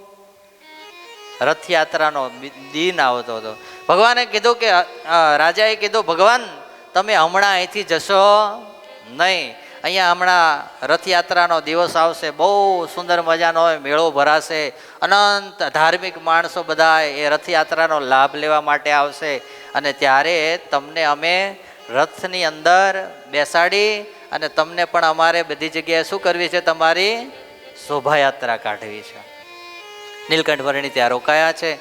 રથયાત્રાનો દિન આવતો હતો. ભગવાને કીધું કે રાજાએ કીધું ભગવાન તમે હમણાં અહીંથી જશો નહીં. અહીંયા હમણાં રથયાત્રાનો દિવસ આવશે, બહુ સુંદર મજાનો હોય, મેળો ભરાશે, અનંત ધાર્મિક માણસો બધા એ રથયાત્રાનો લાભ લેવા માટે આવશે. અને ત્યારે તમને અમે રથની અંદર બેસાડી અને તમને પણ અમારે બધી જગ્યાએ શું કરવી છે? તમારી શોભાયાત્રા કાઢવી છે. નીલકંઠ વર્ણી ત્યાં રોકાયા છે.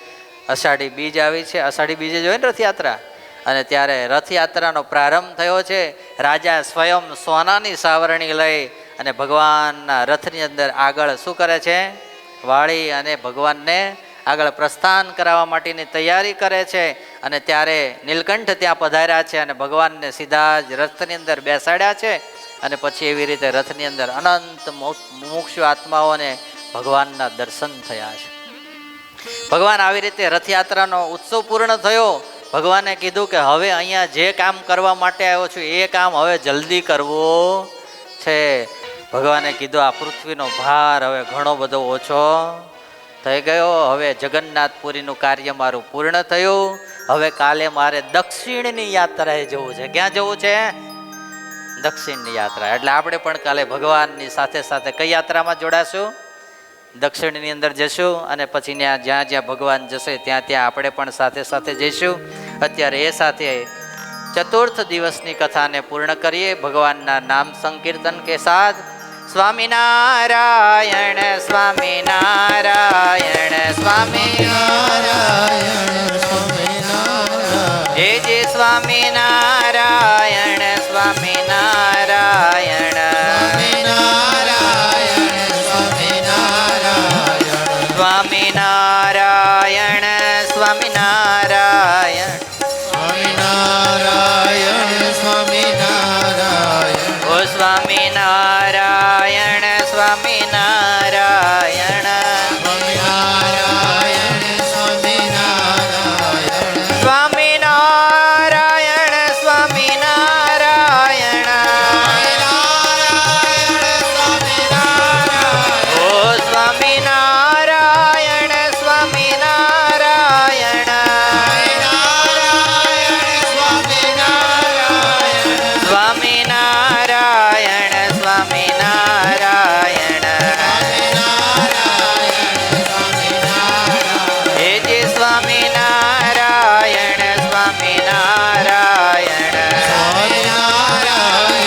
અષાઢી બીજ આવી છે. અષાઢી બીજે જોઈએ ને રથયાત્રા, અને ત્યારે રથયાત્રાનો પ્રારંભ થયો છે. રાજા સ્વયં સોનાની સાવરણી લઈ અને ભગવાનના રથની અંદર આગળ શું કરે છે? વાળી અને ભગવાનને આગળ પ્રસ્થાન કરાવવા માટેની તૈયારી કરે છે. અને ત્યારે નીલકંઠ ત્યાં પધાર્યા છે અને ભગવાનને સીધા જ રથની અંદર બેસાડ્યા છે. અને પછી એવી રીતે રથની અંદર અનંત મુમુક્ષુ આત્માઓને ભગવાનના દર્શન થયા છે. ભગવાન આવી રીતે રથયાત્રાનો ઉત્સવ પૂર્ણ થયો. ભગવાને કીધું કે હવે અહીંયા જે કામ કરવા માટે આવ્યો છું એ કામ હવે જલ્દી કરવું છે. ભગવાને કીધું આ પૃથ્વીનો ભાર હવે ઘણો બધો ઓછો થઈ ગયો. હવે જગન્નાથપુરીનું કાર્ય મારું પૂર્ણ થયું. હવે કાલે મારે દક્ષિણની યાત્રાએ જવું છે. ક્યાં જવું છે? દક્ષિણની યાત્રા. એટલે આપણે પણ કાલે ભગવાનની સાથે સાથે કઈ યાત્રામાં જોડાશું? દક્ષિણની અંદર જશું. અને પછી ત્યાં જ્યાં જ્યાં ભગવાન જશે ત્યાં ત્યાં આપણે પણ સાથે સાથે જઈશું. અત્યારે એ સાથે ચતુર્થ દિવસની કથાને પૂર્ણ કરીએ ભગવાનના નામ સંકીર્તન કે સાથ. સ્વામિનારાયણ સ્વામિનારાયણ સ્વામિનારાયણ હે જે સ્વામિનારાયણ સ્વામિનારાયણ સ્વામિનારાયણ સ્વામિનારાયણ ઓ સ્વામિનારાયણ સ્વામિનારાયણ સ્વામિનારાયણ સ્વામિનારાયણ ઓ સ્વામિનારાયણ સ્વામિનારાયણ સ્વામિનારાયણ સ્વામિનારાયણ હે જે સ્વામિનારાયણ સ્વામિનારાયણ સ્વામિનારાયણ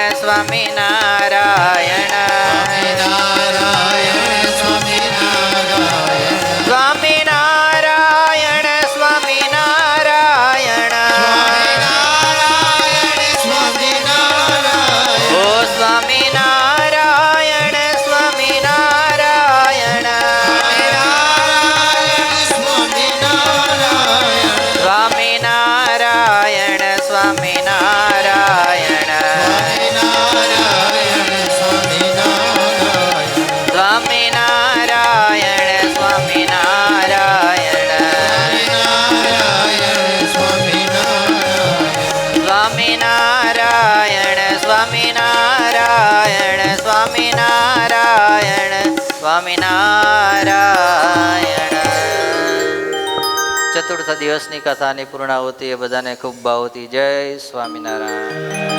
સ્વામિનારાયણ સ્વામિનારાયણ સ્વામિનારાયણ સ્વામિનારાયણ સ્વામિનારાયણ ઓ સ્વામિનારાયણ સ્વામિનારાયણ સ્વામિનારાયણ સ્વામિનારાયણ સ્વામિનારાયણ સ્વામિનારાયણ સ્વામિનારાયણ સ્વામિનારાયણ સ્વામિનારાયણ સ્વામિનારાયણ. ચતુર્થ દિવસની કથાની પૂર્ણાહુતિ એ બધાને ખૂબ ભાવતી. જય સ્વામિનારાયણ.